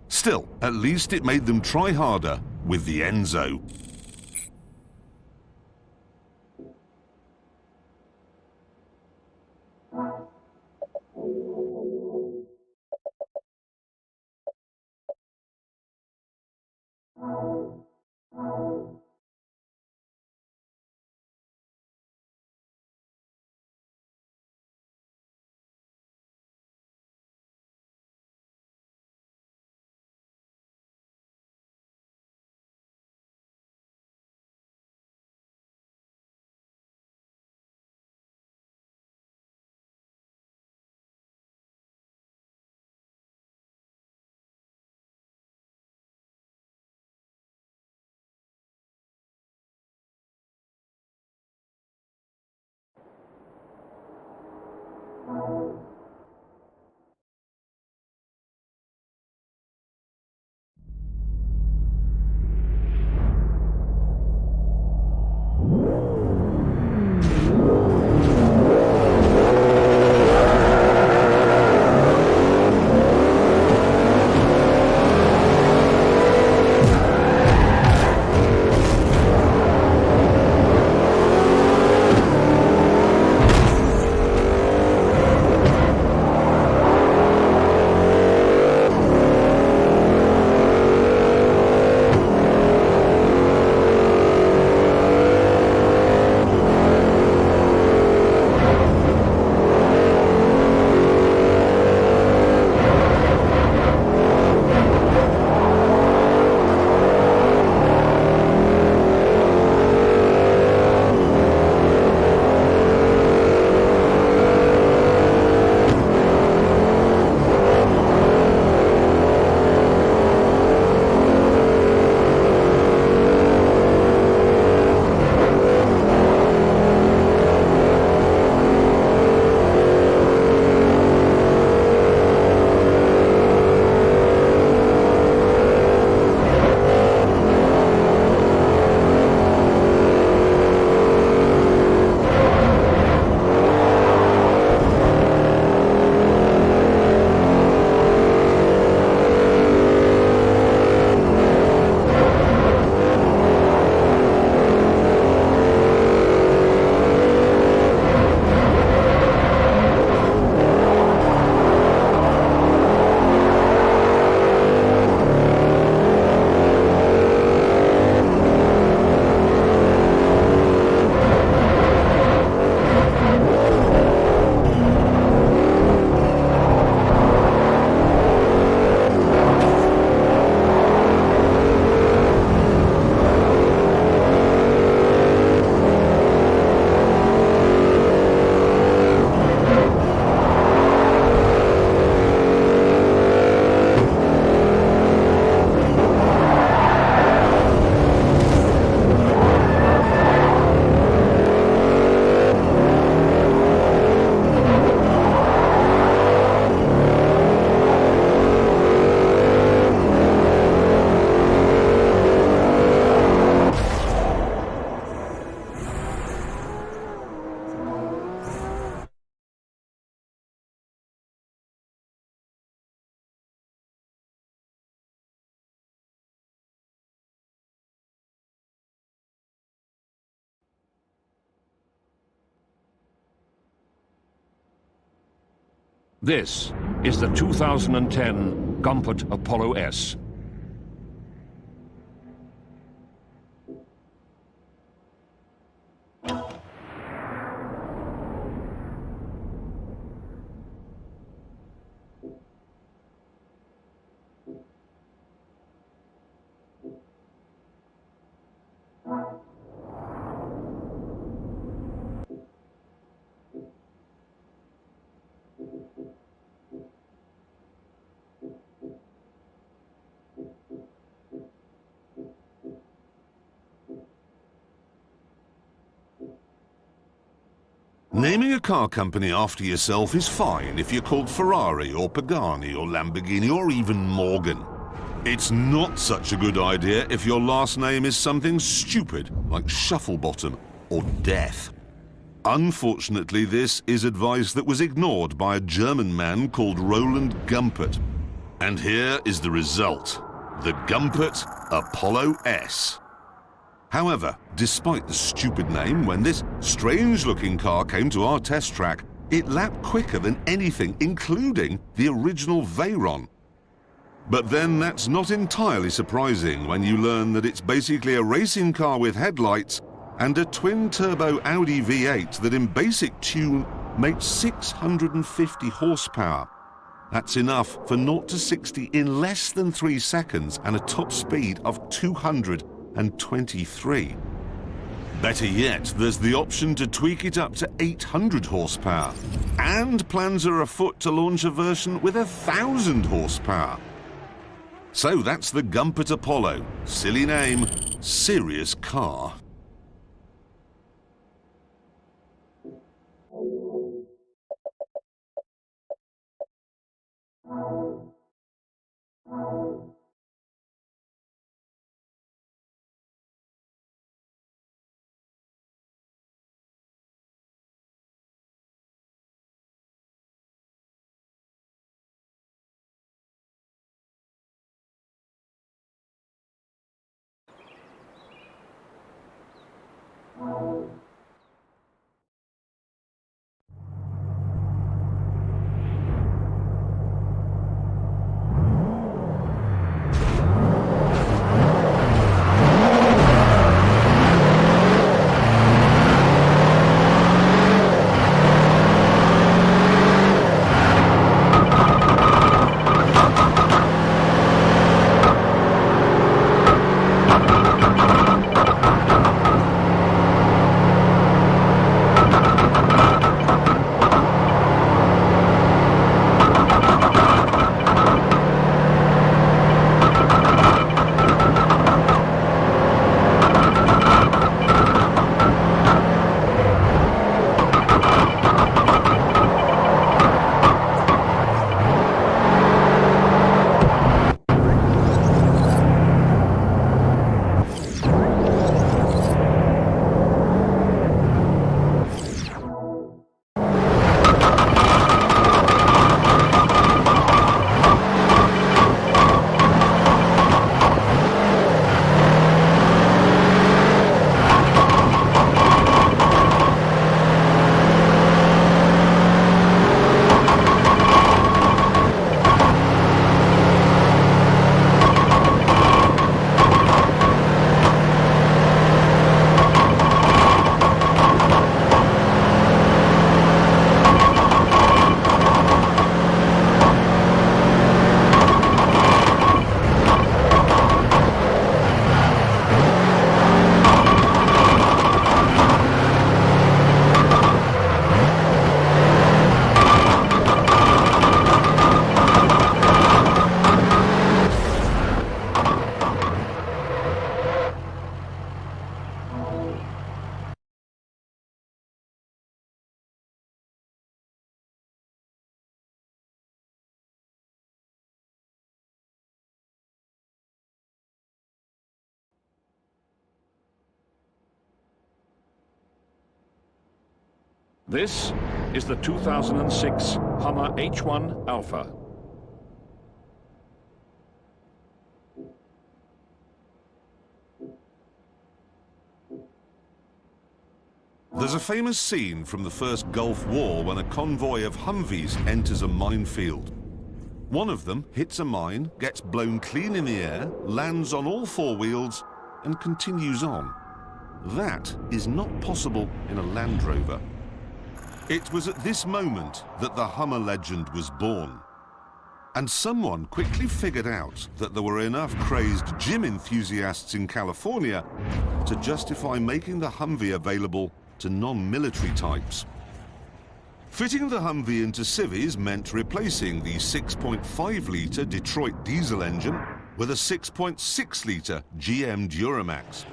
Still, at least it made them try harder with the Enzo. This is the 2010 Gumpert Apollo S. Naming a car company after yourself is fine if you're called Ferrari or Pagani or Lamborghini or even Morgan. It's not such a good idea if your last name is something stupid like Shufflebottom or Death. Unfortunately, this is advice that was ignored by a German man called Roland Gumpert. And here is the result: the Gumpert Apollo S. However, despite the stupid name, when this strange-looking car came to our test track, it lapped quicker than anything, including the original Veyron. But then that's not entirely surprising when you learn that it's basically a racing car with headlights and a twin-turbo Audi V8 that in basic tune makes 650 horsepower. That's enough for 0 to 60 in less than 3 seconds and a top speed of 223. Better yet, there's the option to tweak it up to 800 horsepower. And plans are afoot to launch a version with 1,000 horsepower. So that's the Gumpert Apollo. Silly name, serious car. This is the 2006 Hummer H1 Alpha. There's a famous scene from the first Gulf War when a convoy of Humvees enters a minefield. One of them hits a mine, gets blown clean in the air, lands on all four wheels, and continues on. That is not possible in a Land Rover. It was at this moment that the Hummer legend was born. And someone quickly figured out that there were enough crazed gym enthusiasts in California to justify making the Humvee available to non-military types. Fitting the Humvee into civvies meant replacing the 6.5-litre Detroit diesel engine with a 6.6-litre GM Duramax.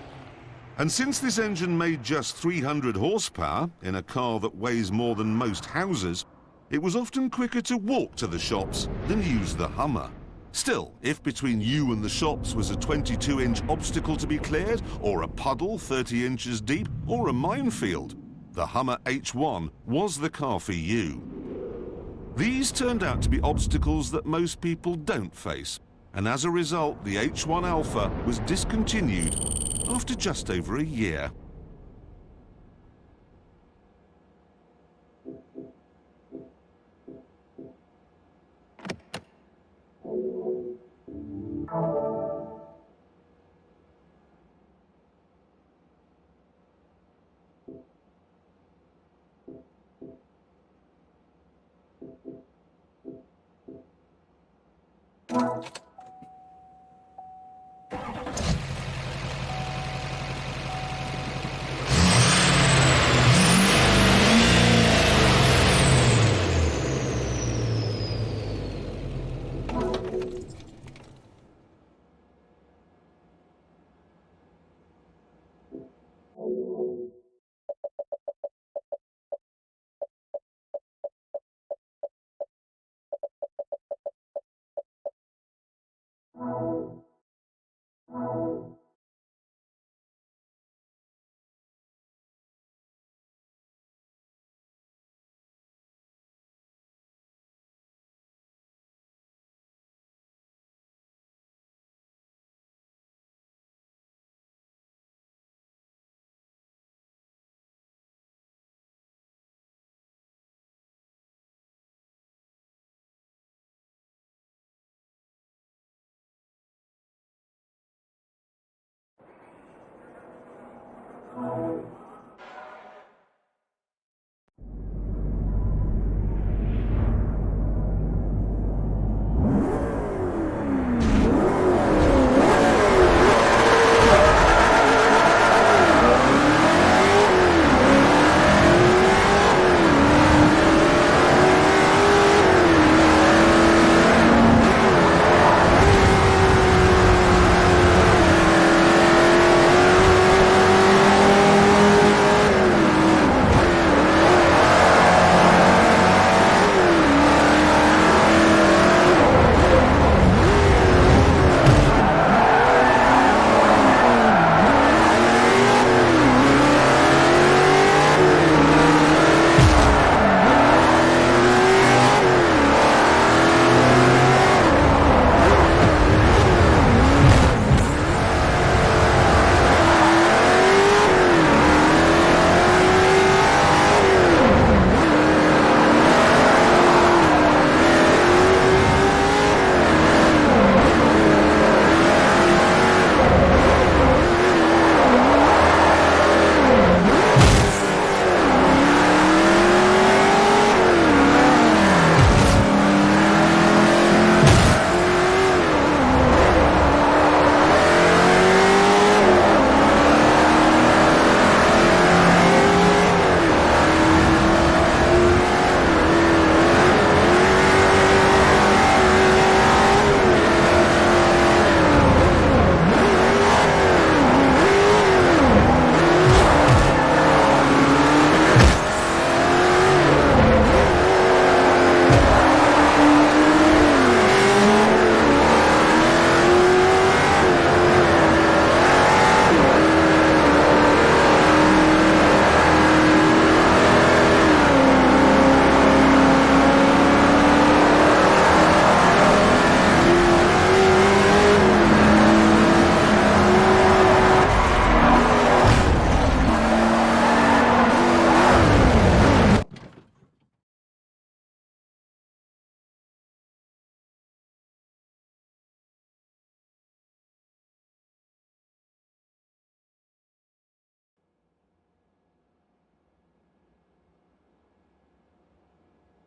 And since this engine made just 300 horsepower in a car that weighs more than most houses, it was often quicker to walk to the shops than use the Hummer. Still, if between you and the shops was a 22-inch obstacle to be cleared, or a puddle 30 inches deep, or a minefield, the Hummer H1 was the car for you. These turned out to be obstacles that most people don't face, and as a result, the H1 Alpha was discontinued after just over a year.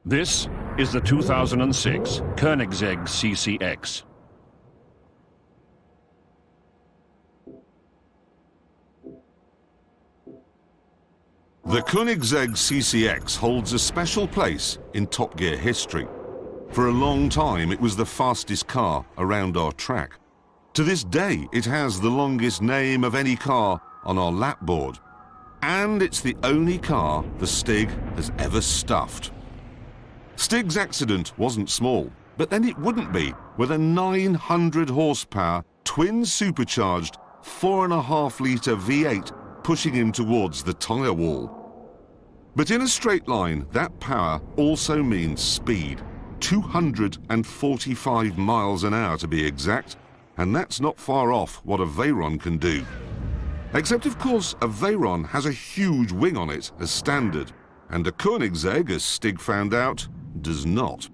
This is the 2006 Koenigsegg CCX. The Koenigsegg CCX holds a special place in Top Gear history. For a long time, it was the fastest car around our track. To this day, it has the longest name of any car on our lap board. And it's the only car the Stig has ever stuffed. Stig's accident wasn't small, but then it wouldn't be with a 900 horsepower, twin supercharged 4.5-litre V8 pushing him towards the tyre wall. But in a straight line, that power also means speed. 245 miles an hour to be exact, and that's not far off what a Veyron can do. Except, of course, a Veyron has a huge wing on it as standard, and a Koenigsegg, as Stig found out, does not.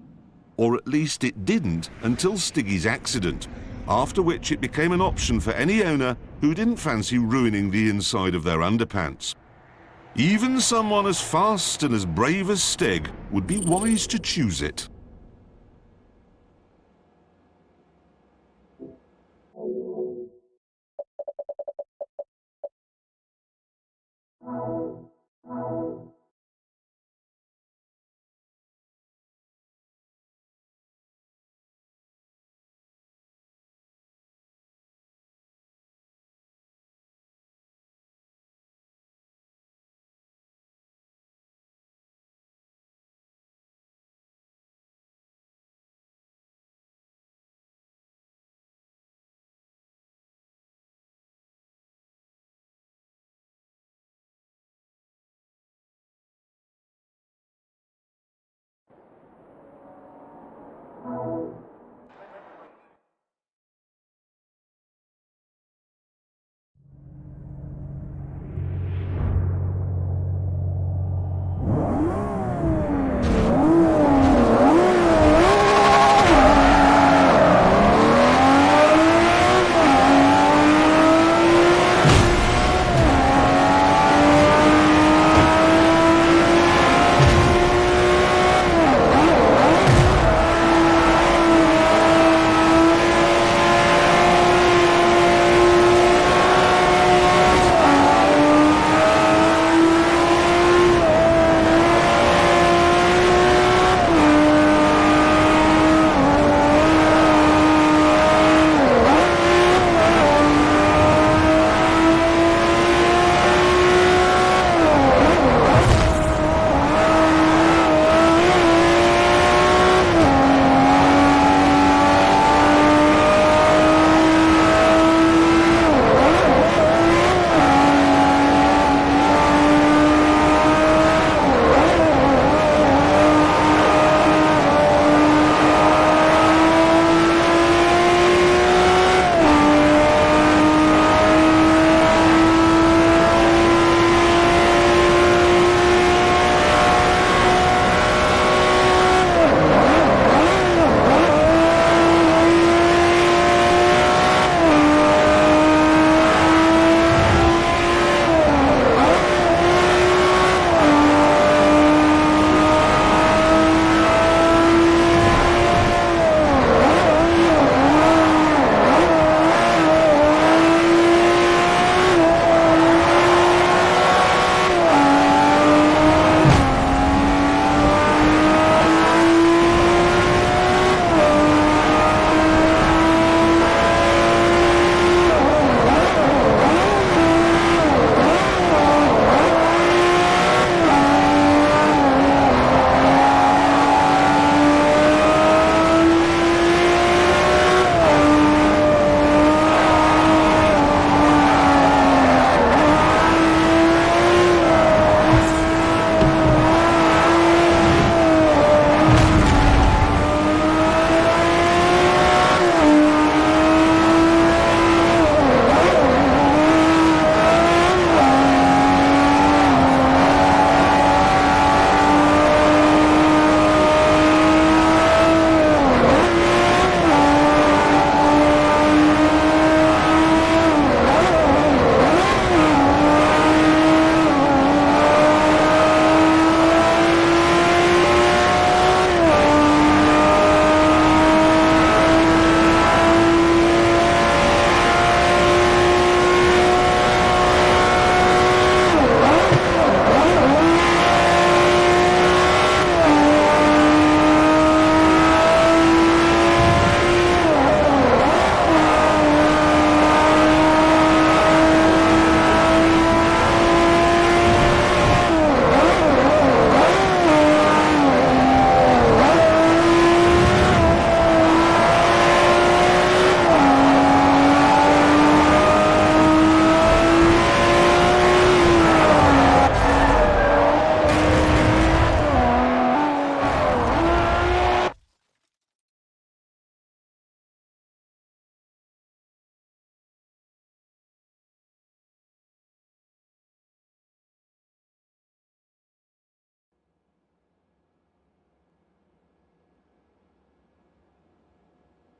Or at least it didn't until Stiggy's accident, after which it became an option for any owner who didn't fancy ruining the inside of their underpants. Even someone as fast and as brave as Stig would be wise to choose it.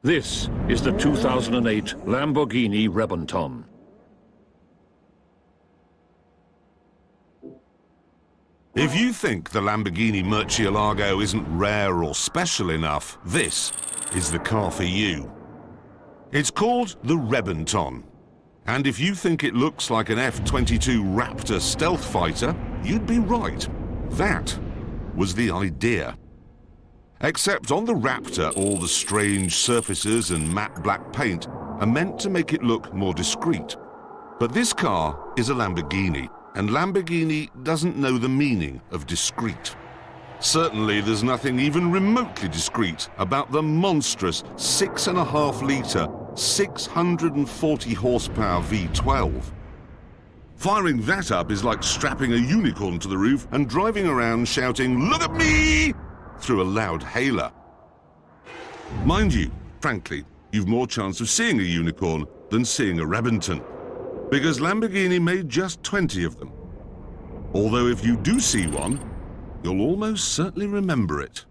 This is the 2008 Lamborghini Rebonton. If you think the Lamborghini Murcielago isn't rare or special enough, this is the car for you. It's called the Rebonton. And if you think it looks like an F-22 Raptor stealth fighter, you'd be right. That was the idea. Except on the Raptor, all the strange surfaces and matte black paint are meant to make it look more discreet. But this car is a Lamborghini, and Lamborghini doesn't know the meaning of discreet. Certainly there's nothing even remotely discreet about the monstrous 6.5-litre, 640 horsepower V12. Firing that up is like strapping a unicorn to the roof and driving around shouting, "Look at me!" through a loud hailer. Mind you, frankly, you've more chance of seeing a unicorn than seeing a Rebonton, because Lamborghini made just 20 of them. Although if you do see one, you'll almost certainly remember it.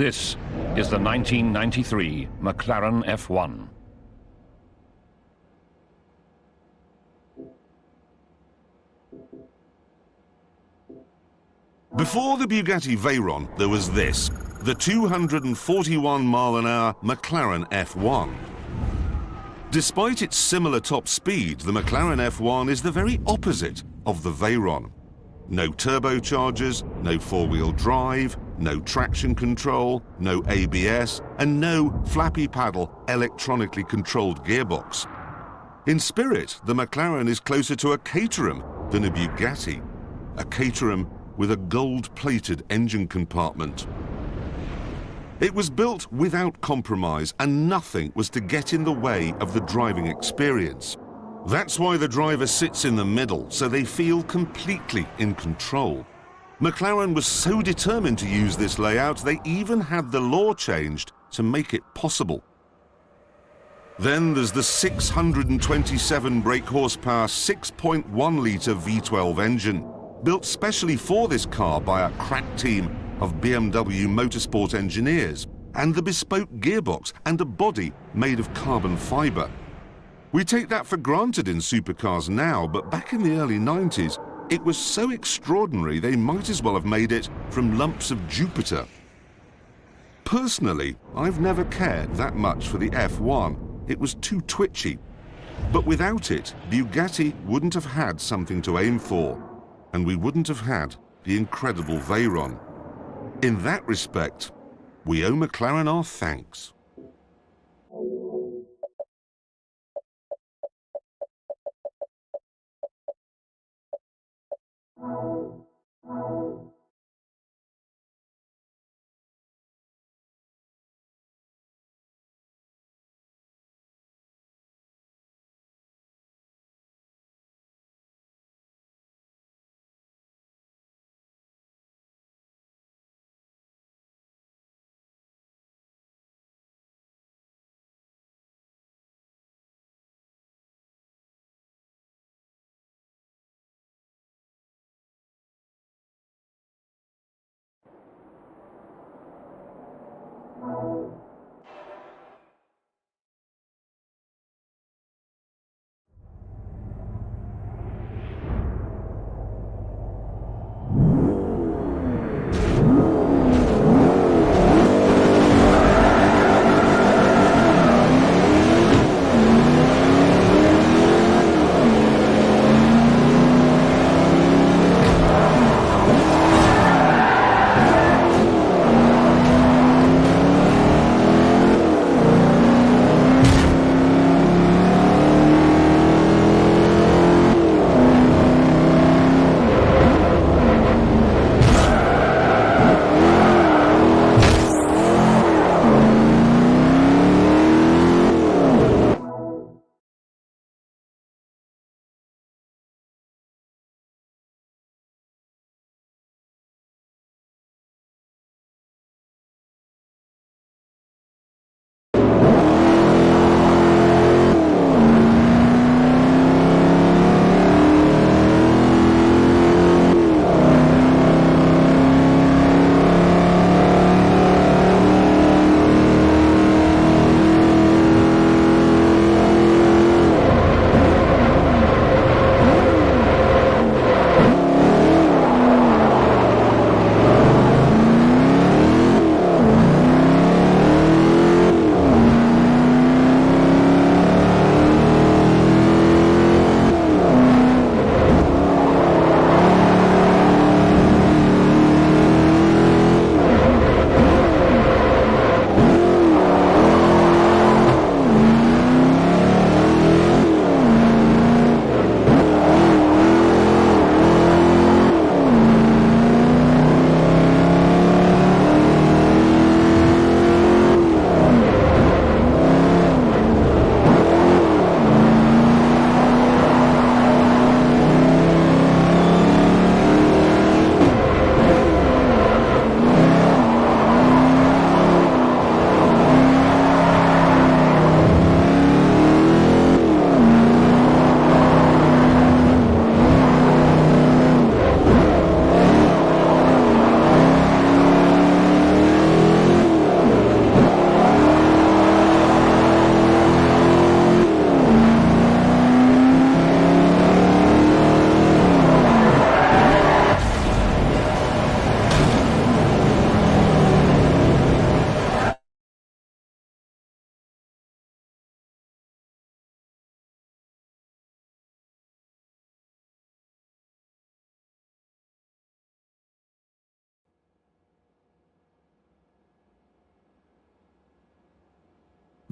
This is the 1993 McLaren F1. Before the Bugatti Veyron, there was this, the 241-mile-an-hour McLaren F1. Despite its similar top speed, the McLaren F1 is the very opposite of the Veyron. No turbochargers, no four-wheel drive, no traction control, no ABS, and no flappy paddle electronically controlled gearbox. In spirit, the McLaren is closer to a Caterham than a Bugatti. A Caterham with a gold-plated engine compartment. It was built without compromise, and nothing was to get in the way of the driving experience. That's why the driver sits in the middle, so they feel completely in control. McLaren was so determined to use this layout, they even had the law changed to make it possible. Then there's the 627 brake horsepower 6.1-litre V12 engine, built specially for this car by a crack team of BMW Motorsport engineers, and the bespoke gearbox and a body made of carbon fibre. We take that for granted in supercars now, but back in the early 90s, it was so extraordinary they might as well have made it from lumps of Jupiter. Personally, I've never cared that much for the F1. It was too twitchy. But without it, Bugatti wouldn't have had something to aim for, and we wouldn't have had the incredible Veyron. In that respect, we owe McLaren our thanks.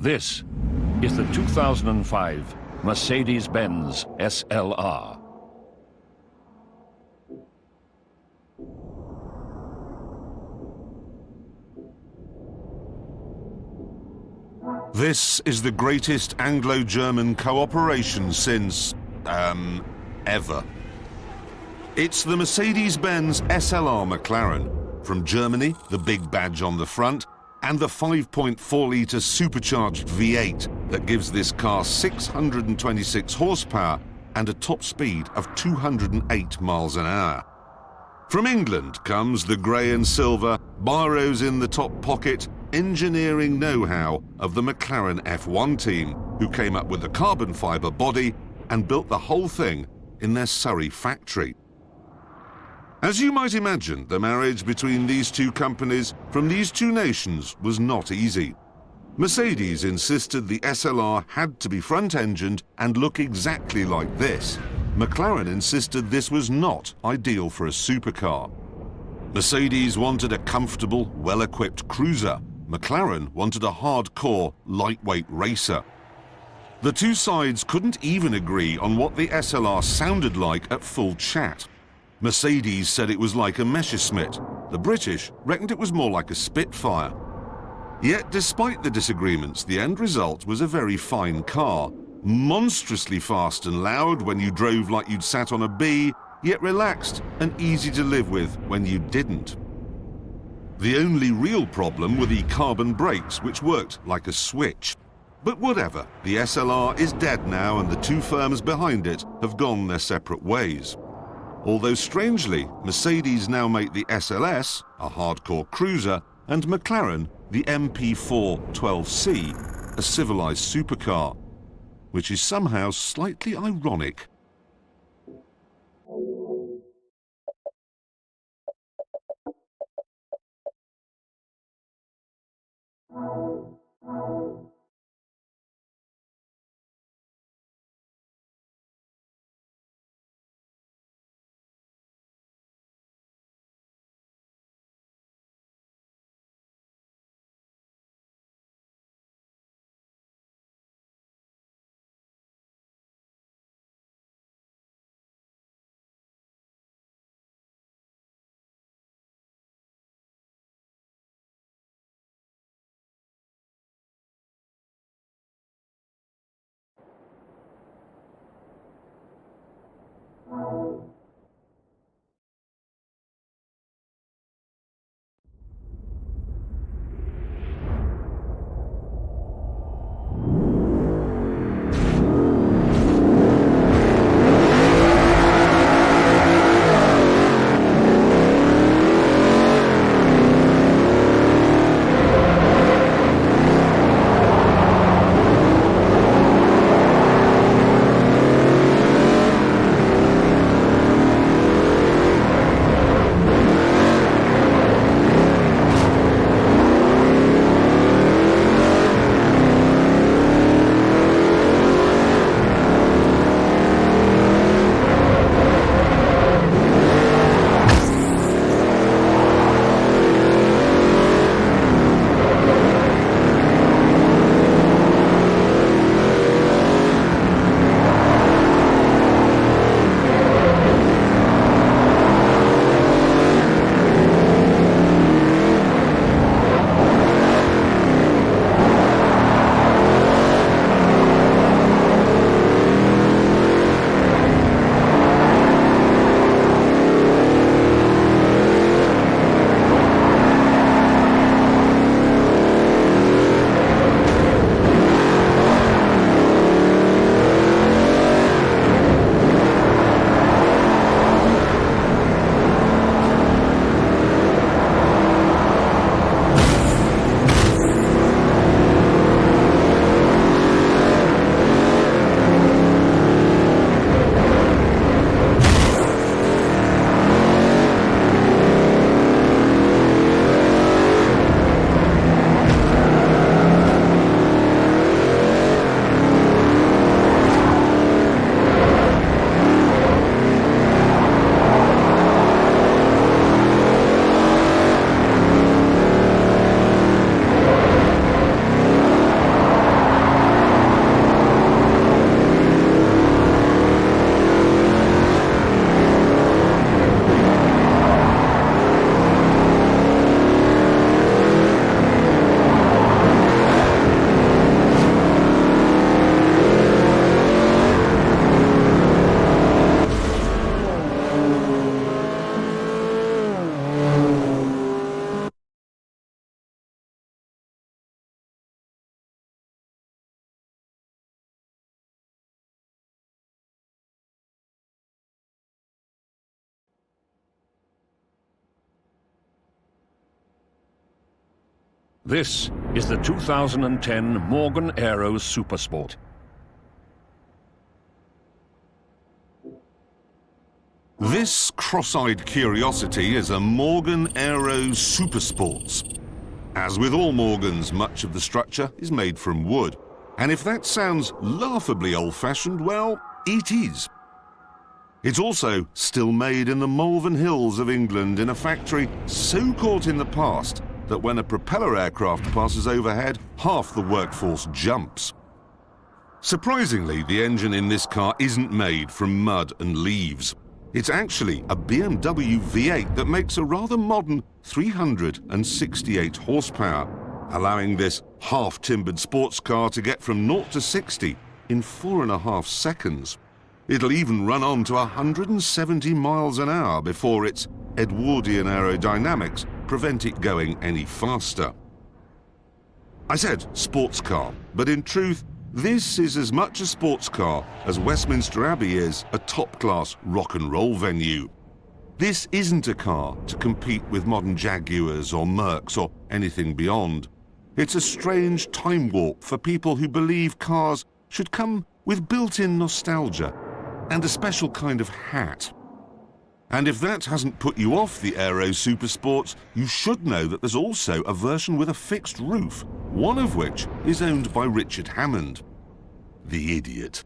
This is the 2005 Mercedes-Benz SLR. This is the greatest Anglo-German cooperation since, ever. It's the Mercedes-Benz SLR McLaren. From Germany, the big badge on the front, and the 5.4-litre supercharged V8 that gives this car 626 horsepower and a top speed of 208 miles an hour. From England comes the grey and silver, biros in the top pocket, engineering know-how of the McLaren F1 team, who came up with the carbon fibre body and built the whole thing in their Surrey factory. As you might imagine, the marriage between these two companies from these two nations was not easy. Mercedes insisted the SLR had to be front-engined and look exactly like this. McLaren insisted this was not ideal for a supercar. Mercedes wanted a comfortable, well-equipped cruiser. McLaren wanted a hardcore, lightweight racer. The two sides couldn't even agree on what the SLR sounded like at full chat. Mercedes said it was like a Messerschmitt. The British reckoned it was more like a Spitfire. Yet, despite the disagreements, the end result was a very fine car. Monstrously fast and loud when you drove like you'd sat on a bee, yet relaxed and easy to live with when you didn't. The only real problem were the carbon brakes, which worked like a switch. But whatever, the SLR is dead now and the two firms behind it have gone their separate ways. Although strangely, Mercedes now make the SLS, a hardcore cruiser, and McLaren, the MP4 12C, a civilized supercar, which is somehow slightly ironic. This is the 2010 Morgan Aero Supersport. This cross-eyed curiosity is a Morgan Aero Supersports. As with all Morgans, much of the structure is made from wood. And if that sounds laughably old-fashioned, well, it is. It's also still made in the Malvern Hills of England in a factory so caught in the past that when a propeller aircraft passes overhead, half the workforce jumps. Surprisingly, the engine in this car isn't made from mud and leaves. It's actually a BMW V8 that makes a rather modern 368 horsepower, allowing this half-timbered sports car to get from 0 to 60 in 4.5 seconds. It'll even run on to 170 miles an hour before its Edwardian aerodynamics prevent it going any faster. I said sports car, but in truth, this is as much a sports car as Westminster Abbey is a top-class rock and roll venue. This isn't a car to compete with modern Jaguars or Mercs or anything beyond. It's a strange time warp for people who believe cars should come with built-in nostalgia and a special kind of hat. And if that hasn't put you off the Aero Supersports, you should know that there's also a version with a fixed roof, one of which is owned by Richard Hammond, the idiot.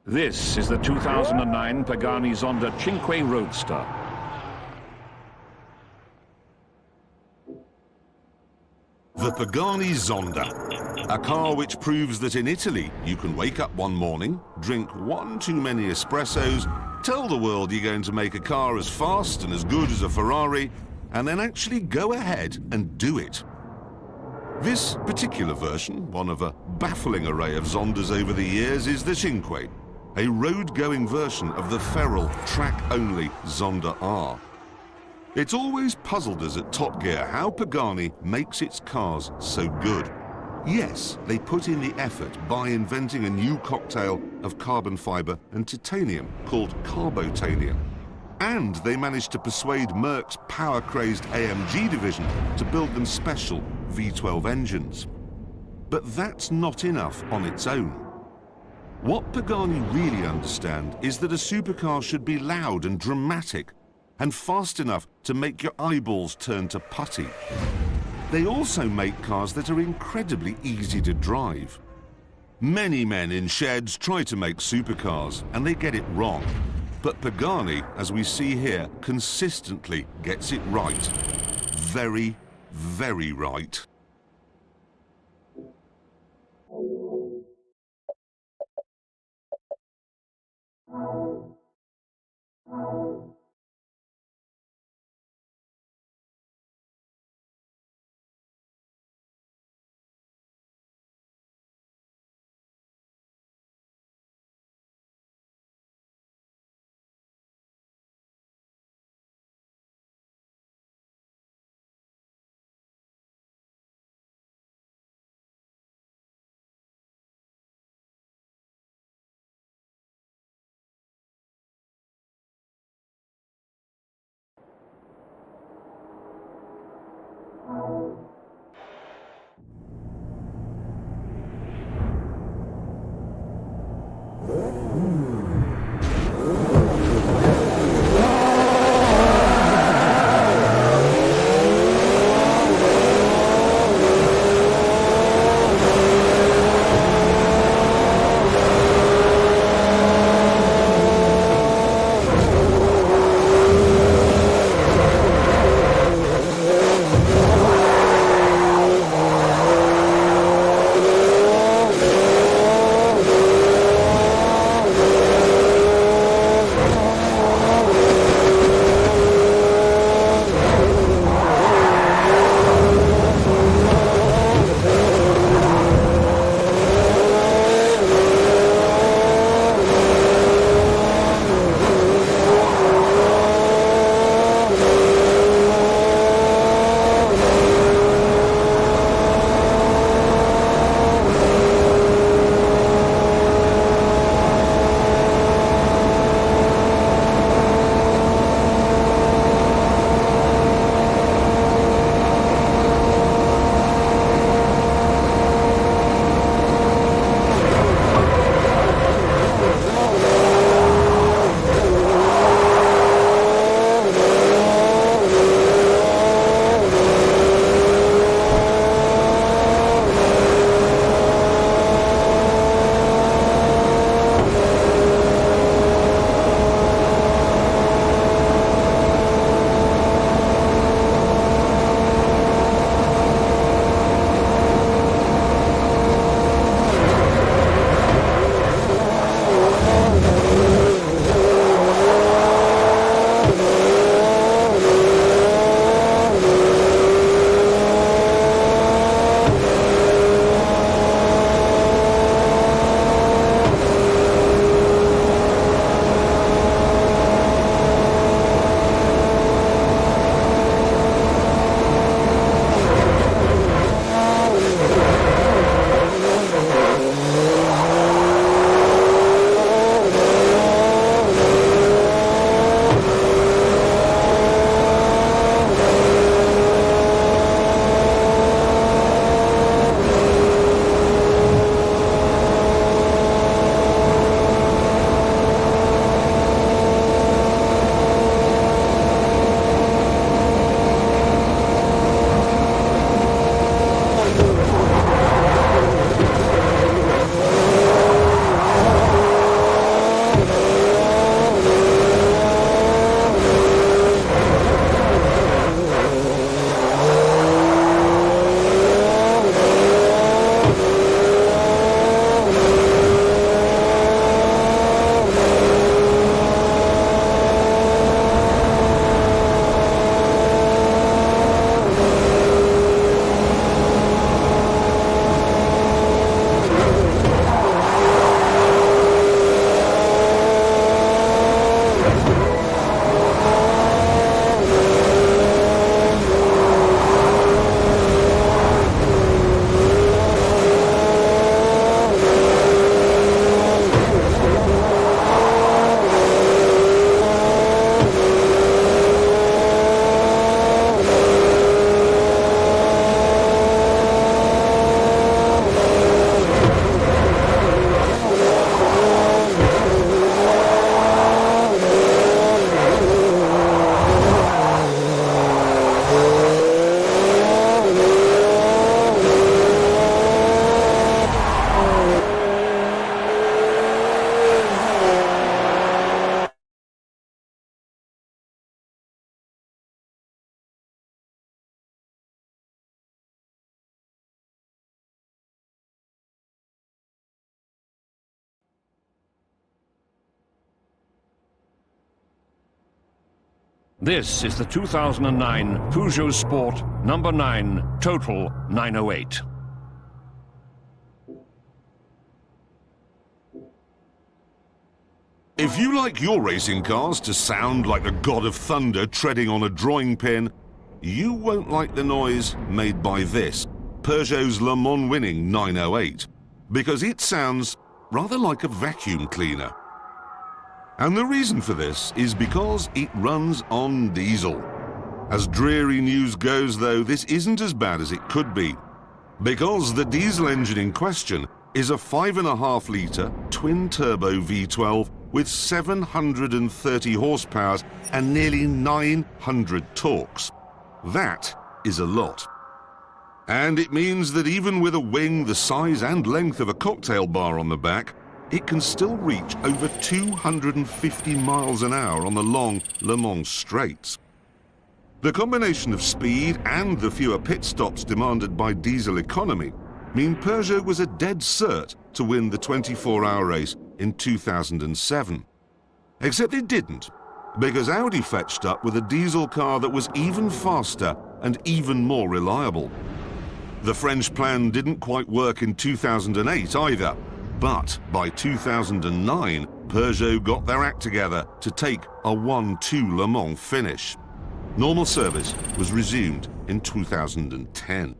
This is the 2009 Pagani Zonda Cinque Roadster. The Pagani Zonda, a car which proves that in Italy you can wake up one morning, drink one too many espressos, tell the world you're going to make a car as fast and as good as a Ferrari, and then actually go ahead and do it. This particular version, one of a baffling array of Zondas over the years, is the Cinque, a road-going version of the feral, track-only Zonda R. It's always puzzled us at Top Gear how Pagani makes its cars so good. Yes, they put in the effort by inventing a new cocktail of carbon fibre and titanium called carbotanium. And they managed to persuade Merck's power-crazed AMG division to build them special V12 engines. But that's not enough on its own. What Pagani really understand is that a supercar should be loud and dramatic, and fast enough to make your eyeballs turn to putty. They also make cars that are incredibly easy to drive. Many men in sheds try to make supercars, and they get it wrong. But Pagani, as we see here, consistently gets it right. Very, very right. This is the 2009 Peugeot Sport number 9 Total 908. If you like your racing cars to sound like the god of thunder treading on a drawing pin, you won't like the noise made by this, Peugeot's Le Mans winning 908, because it sounds rather like a vacuum cleaner. And the reason for this is because it runs on diesel. As dreary news goes, though, this isn't as bad as it could be, because the diesel engine in question is a 5.5-litre twin-turbo V12 with 730 horsepower and nearly 900 torques. That is a lot. And it means that even with a wing the size and length of a cocktail bar on the back, it can still reach over 250 miles an hour on the long Le Mans straights. The combination of speed and the fewer pit stops demanded by diesel economy mean Peugeot was a dead cert to win the 24-hour race in 2007. Except it didn't, because Audi fetched up with a diesel car that was even faster and even more reliable. The French plan didn't quite work in 2008 either, but by 2009, Peugeot got their act together to take a 1-2 Le Mans finish. Normal service was resumed in 2010.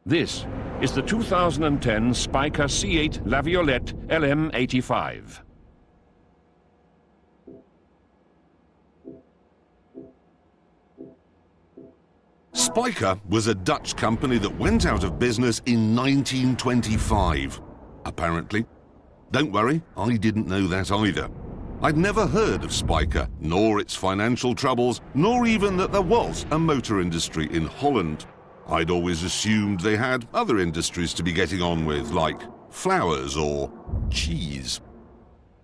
This is the 2010 Spiker C8 La Violette LM85. Spiker was a Dutch company that went out of business in 1925, apparently. Don't worry, I didn't know that either. I'd never heard of Spiker, nor its financial troubles, nor even that there was a motor industry in Holland. I'd always assumed they had other industries to be getting on with, like flowers or cheese.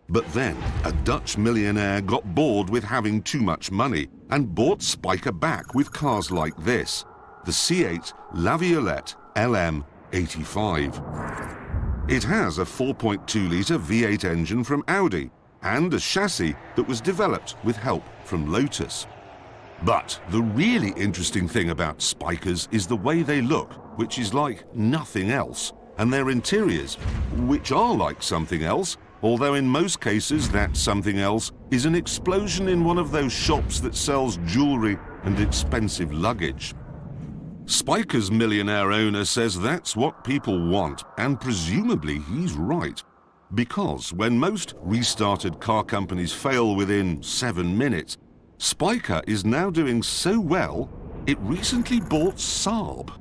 But then, a Dutch millionaire got bored with having too much money and bought Spiker back with cars like this, the C8 La Violette LM85. It has a 4.2-litre V8 engine from Audi and a chassis that was developed with help from Lotus. But the really interesting thing about Spikers is the way they look, which is like nothing else, and their interiors, which are like something else, although in most cases that something else is an explosion in one of those shops that sells jewellery and expensive luggage. Spiker's millionaire owner says that's what people want, and presumably he's right. Because when most restarted car companies fail within 7 minutes, Spiker is now doing so well, it recently bought Saab.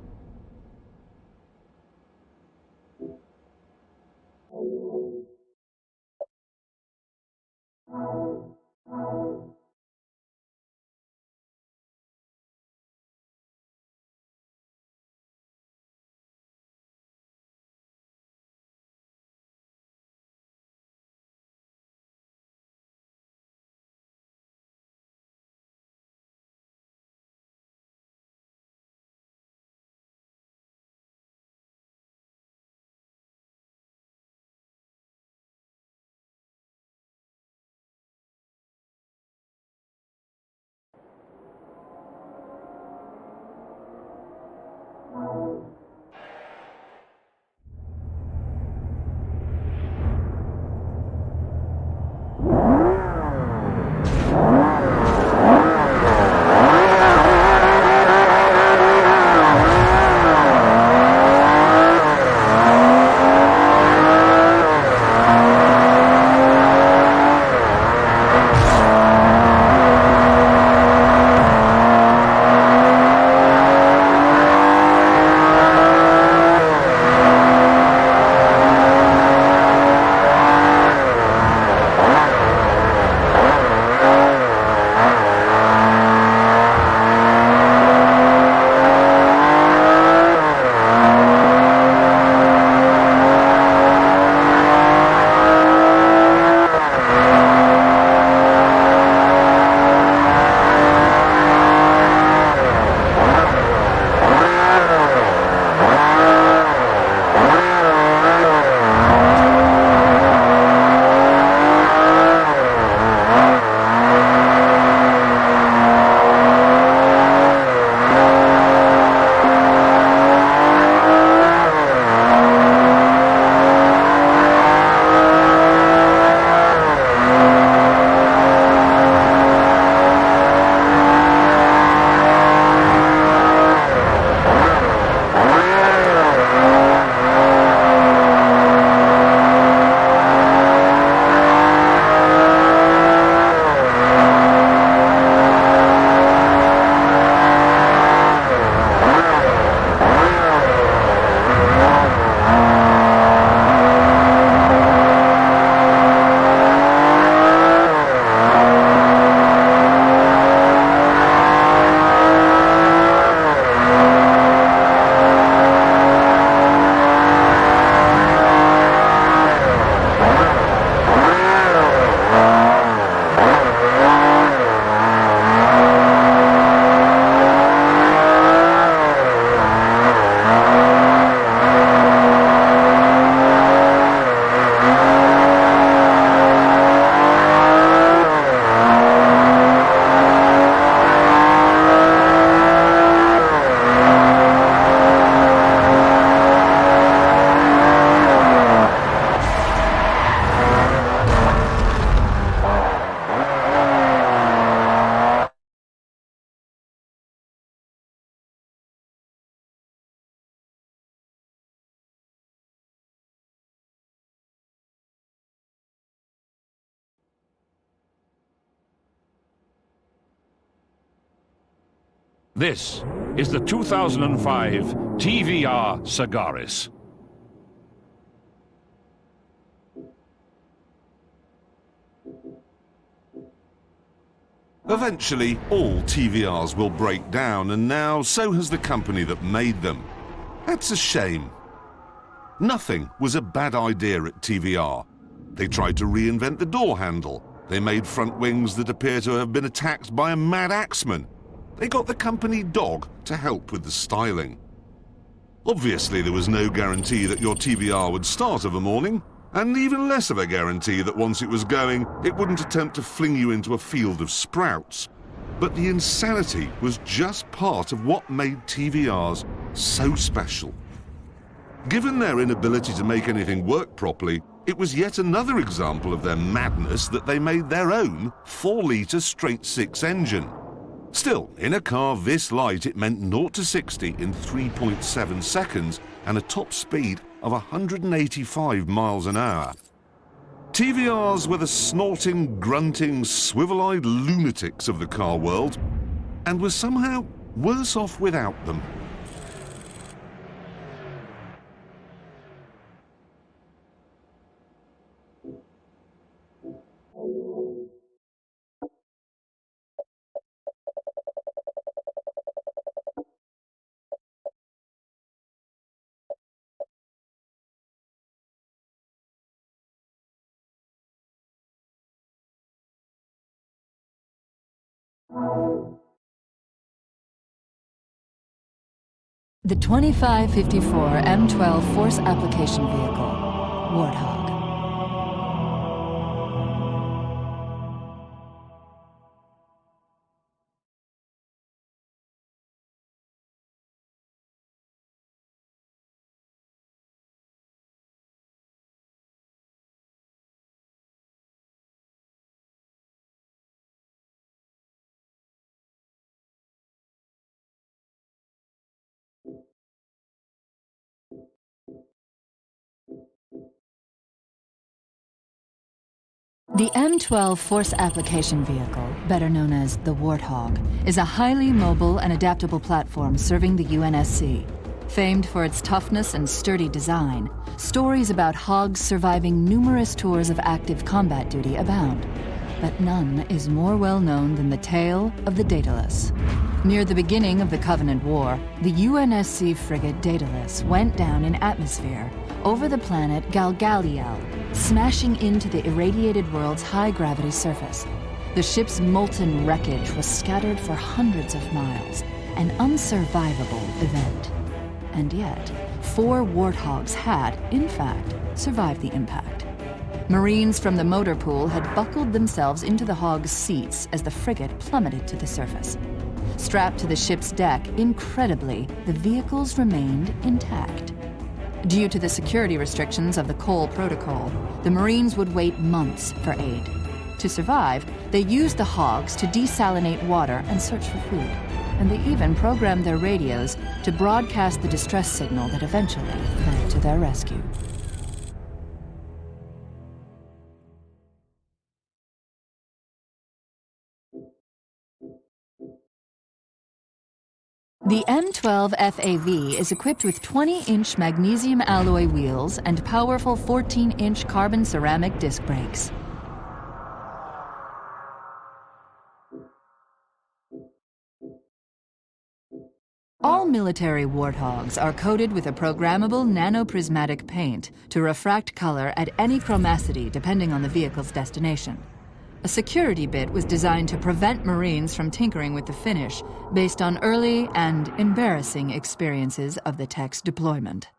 This is the 2005 TVR Sagaris. Eventually, all TVRs will break down, and now so has the company that made them. That's a shame. Nothing was a bad idea at TVR. They tried to reinvent the door handle. They made front wings that appear to have been attacked by a mad axeman. They got the company dog to help with the styling. Obviously, there was no guarantee that your TVR would start of a morning, and even less of a guarantee that once it was going, it wouldn't attempt to fling you into a field of sprouts. But the insanity was just part of what made TVRs so special. Given their inability to make anything work properly, it was yet another example of their madness that they made their own 4-litre straight-six engine. Still, in a car this light, it meant 0 to 60 in 3.7 seconds and a top speed of 185 miles an hour. TVRs were the snorting, grunting, swivel-eyed lunatics of the car world, and were somehow worse off without them. The 2554 M12 Force Application Vehicle, Warthog. The M12 Force Application Vehicle, better known as the Warthog, is a highly mobile and adaptable platform serving the UNSC. Famed for its toughness and sturdy design, stories about hogs surviving numerous tours of active combat duty abound. But none is more well known than the tale of the Daedalus. Near the beginning of the Covenant War, the UNSC frigate Daedalus went down in atmosphere over the planet Galgaliel, smashing into the irradiated world's high-gravity surface. The ship's molten wreckage was scattered for hundreds of miles, an unsurvivable event. And yet, 4 Warthogs had, in fact, survived the impact. Marines from the motor pool had buckled themselves into the Hog's seats as the frigate plummeted to the surface. Strapped to the ship's deck, incredibly, the vehicles remained intact. Due to the security restrictions of the Cole Protocol, the Marines would wait months for aid. To survive, they used the Hogs to desalinate water and search for food. And they even programmed their radios to broadcast the distress signal that eventually led to their rescue. The M12 FAV is equipped with 20-inch magnesium alloy wheels and powerful 14-inch carbon ceramic disc brakes. All military Warthogs are coated with a programmable nanoprismatic paint to refract color at any chromacity depending on the vehicle's destination. A security bit was designed to prevent Marines from tinkering with the finish based on early and embarrassing experiences of the tech's deployment.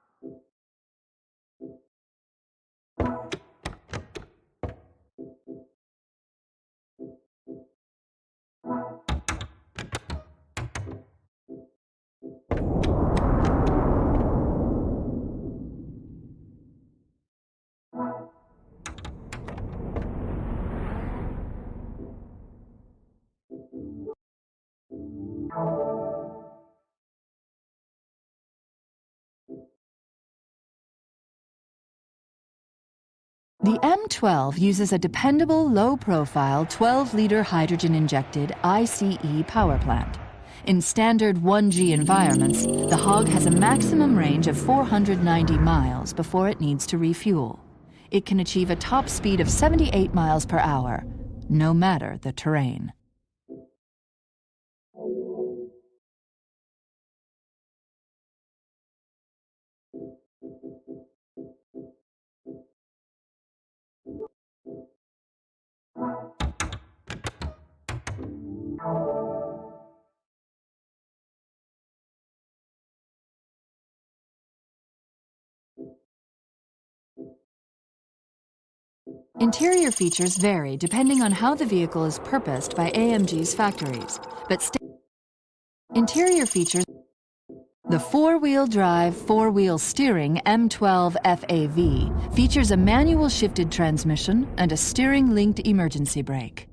The M12 uses a dependable, low-profile, 12-liter hydrogen-injected ICE power plant. In standard 1G environments, the Hog has a maximum range of 490 miles before it needs to refuel. It can achieve a top speed of 78 miles per hour, no matter the terrain. Interior features vary depending on how the vehicle is purposed by AMG's factories, but interior features: the four-wheel drive, four-wheel steering M12 FAV features a manual shifted transmission and a steering-linked emergency brake.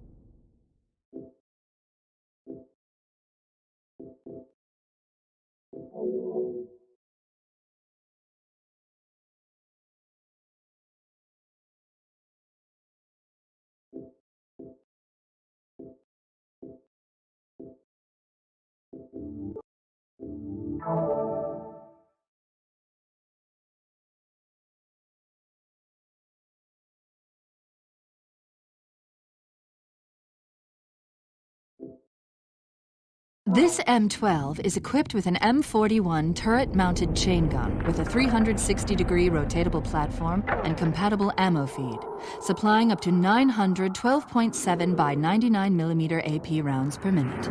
This M12 is equipped with an M41 turret-mounted chain gun with a 360-degree rotatable platform and compatible ammo feed, supplying up to 900 12.7 by 99 mm AP rounds per minute.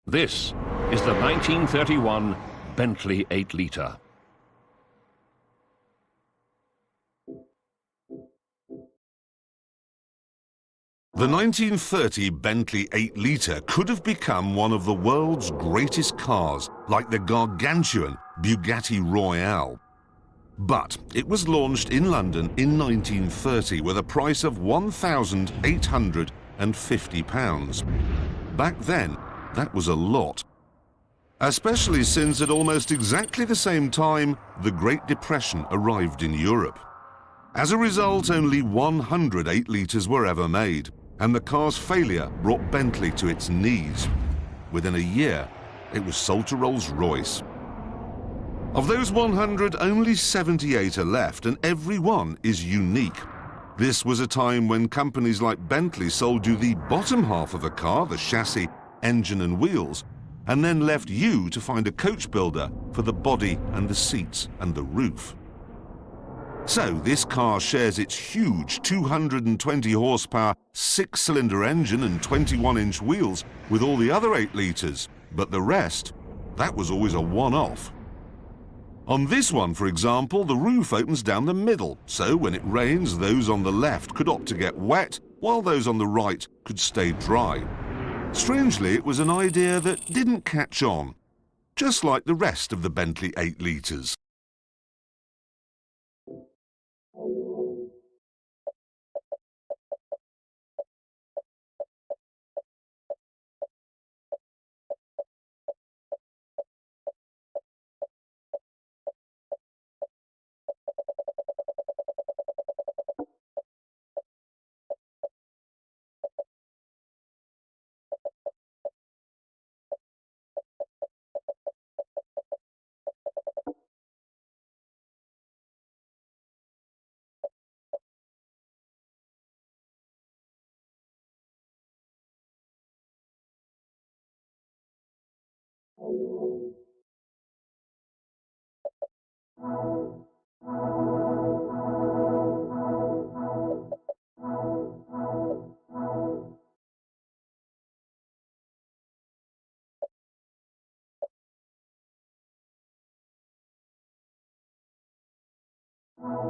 This is the 1931 Bentley 8-litre. The 1930 Bentley 8-litre could have become one of the world's greatest cars, like the gargantuan Bugatti Royale. But it was launched in London in 1930 with a price of £1,850. Back then, that was a lot. Especially since at almost exactly the same time, the Great Depression arrived in Europe. As a result, only 100 8-litres were ever made, and the car's failure brought Bentley to its knees. Within a year, it was sold to Rolls-Royce. Of those 100, only 78 are left, and every one is unique. This was a time when companies like Bentley sold you the bottom half of a car, the chassis, engine and wheels, and then left you to find a coach builder for the body and the seats and the roof. So this car shares its huge 220 horsepower, 6-cylinder engine and 21-inch wheels with all the other 8-litres, but the rest, that was always a one-off. On this one, for example, the roof opens down the middle, so when it rains, those on the left could opt to get wet, while those on the right could stay dry. Strangely, it was an idea that didn't catch on, just like the rest of the Bentley 8-litres.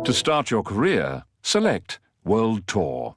To start your career, select World Tour.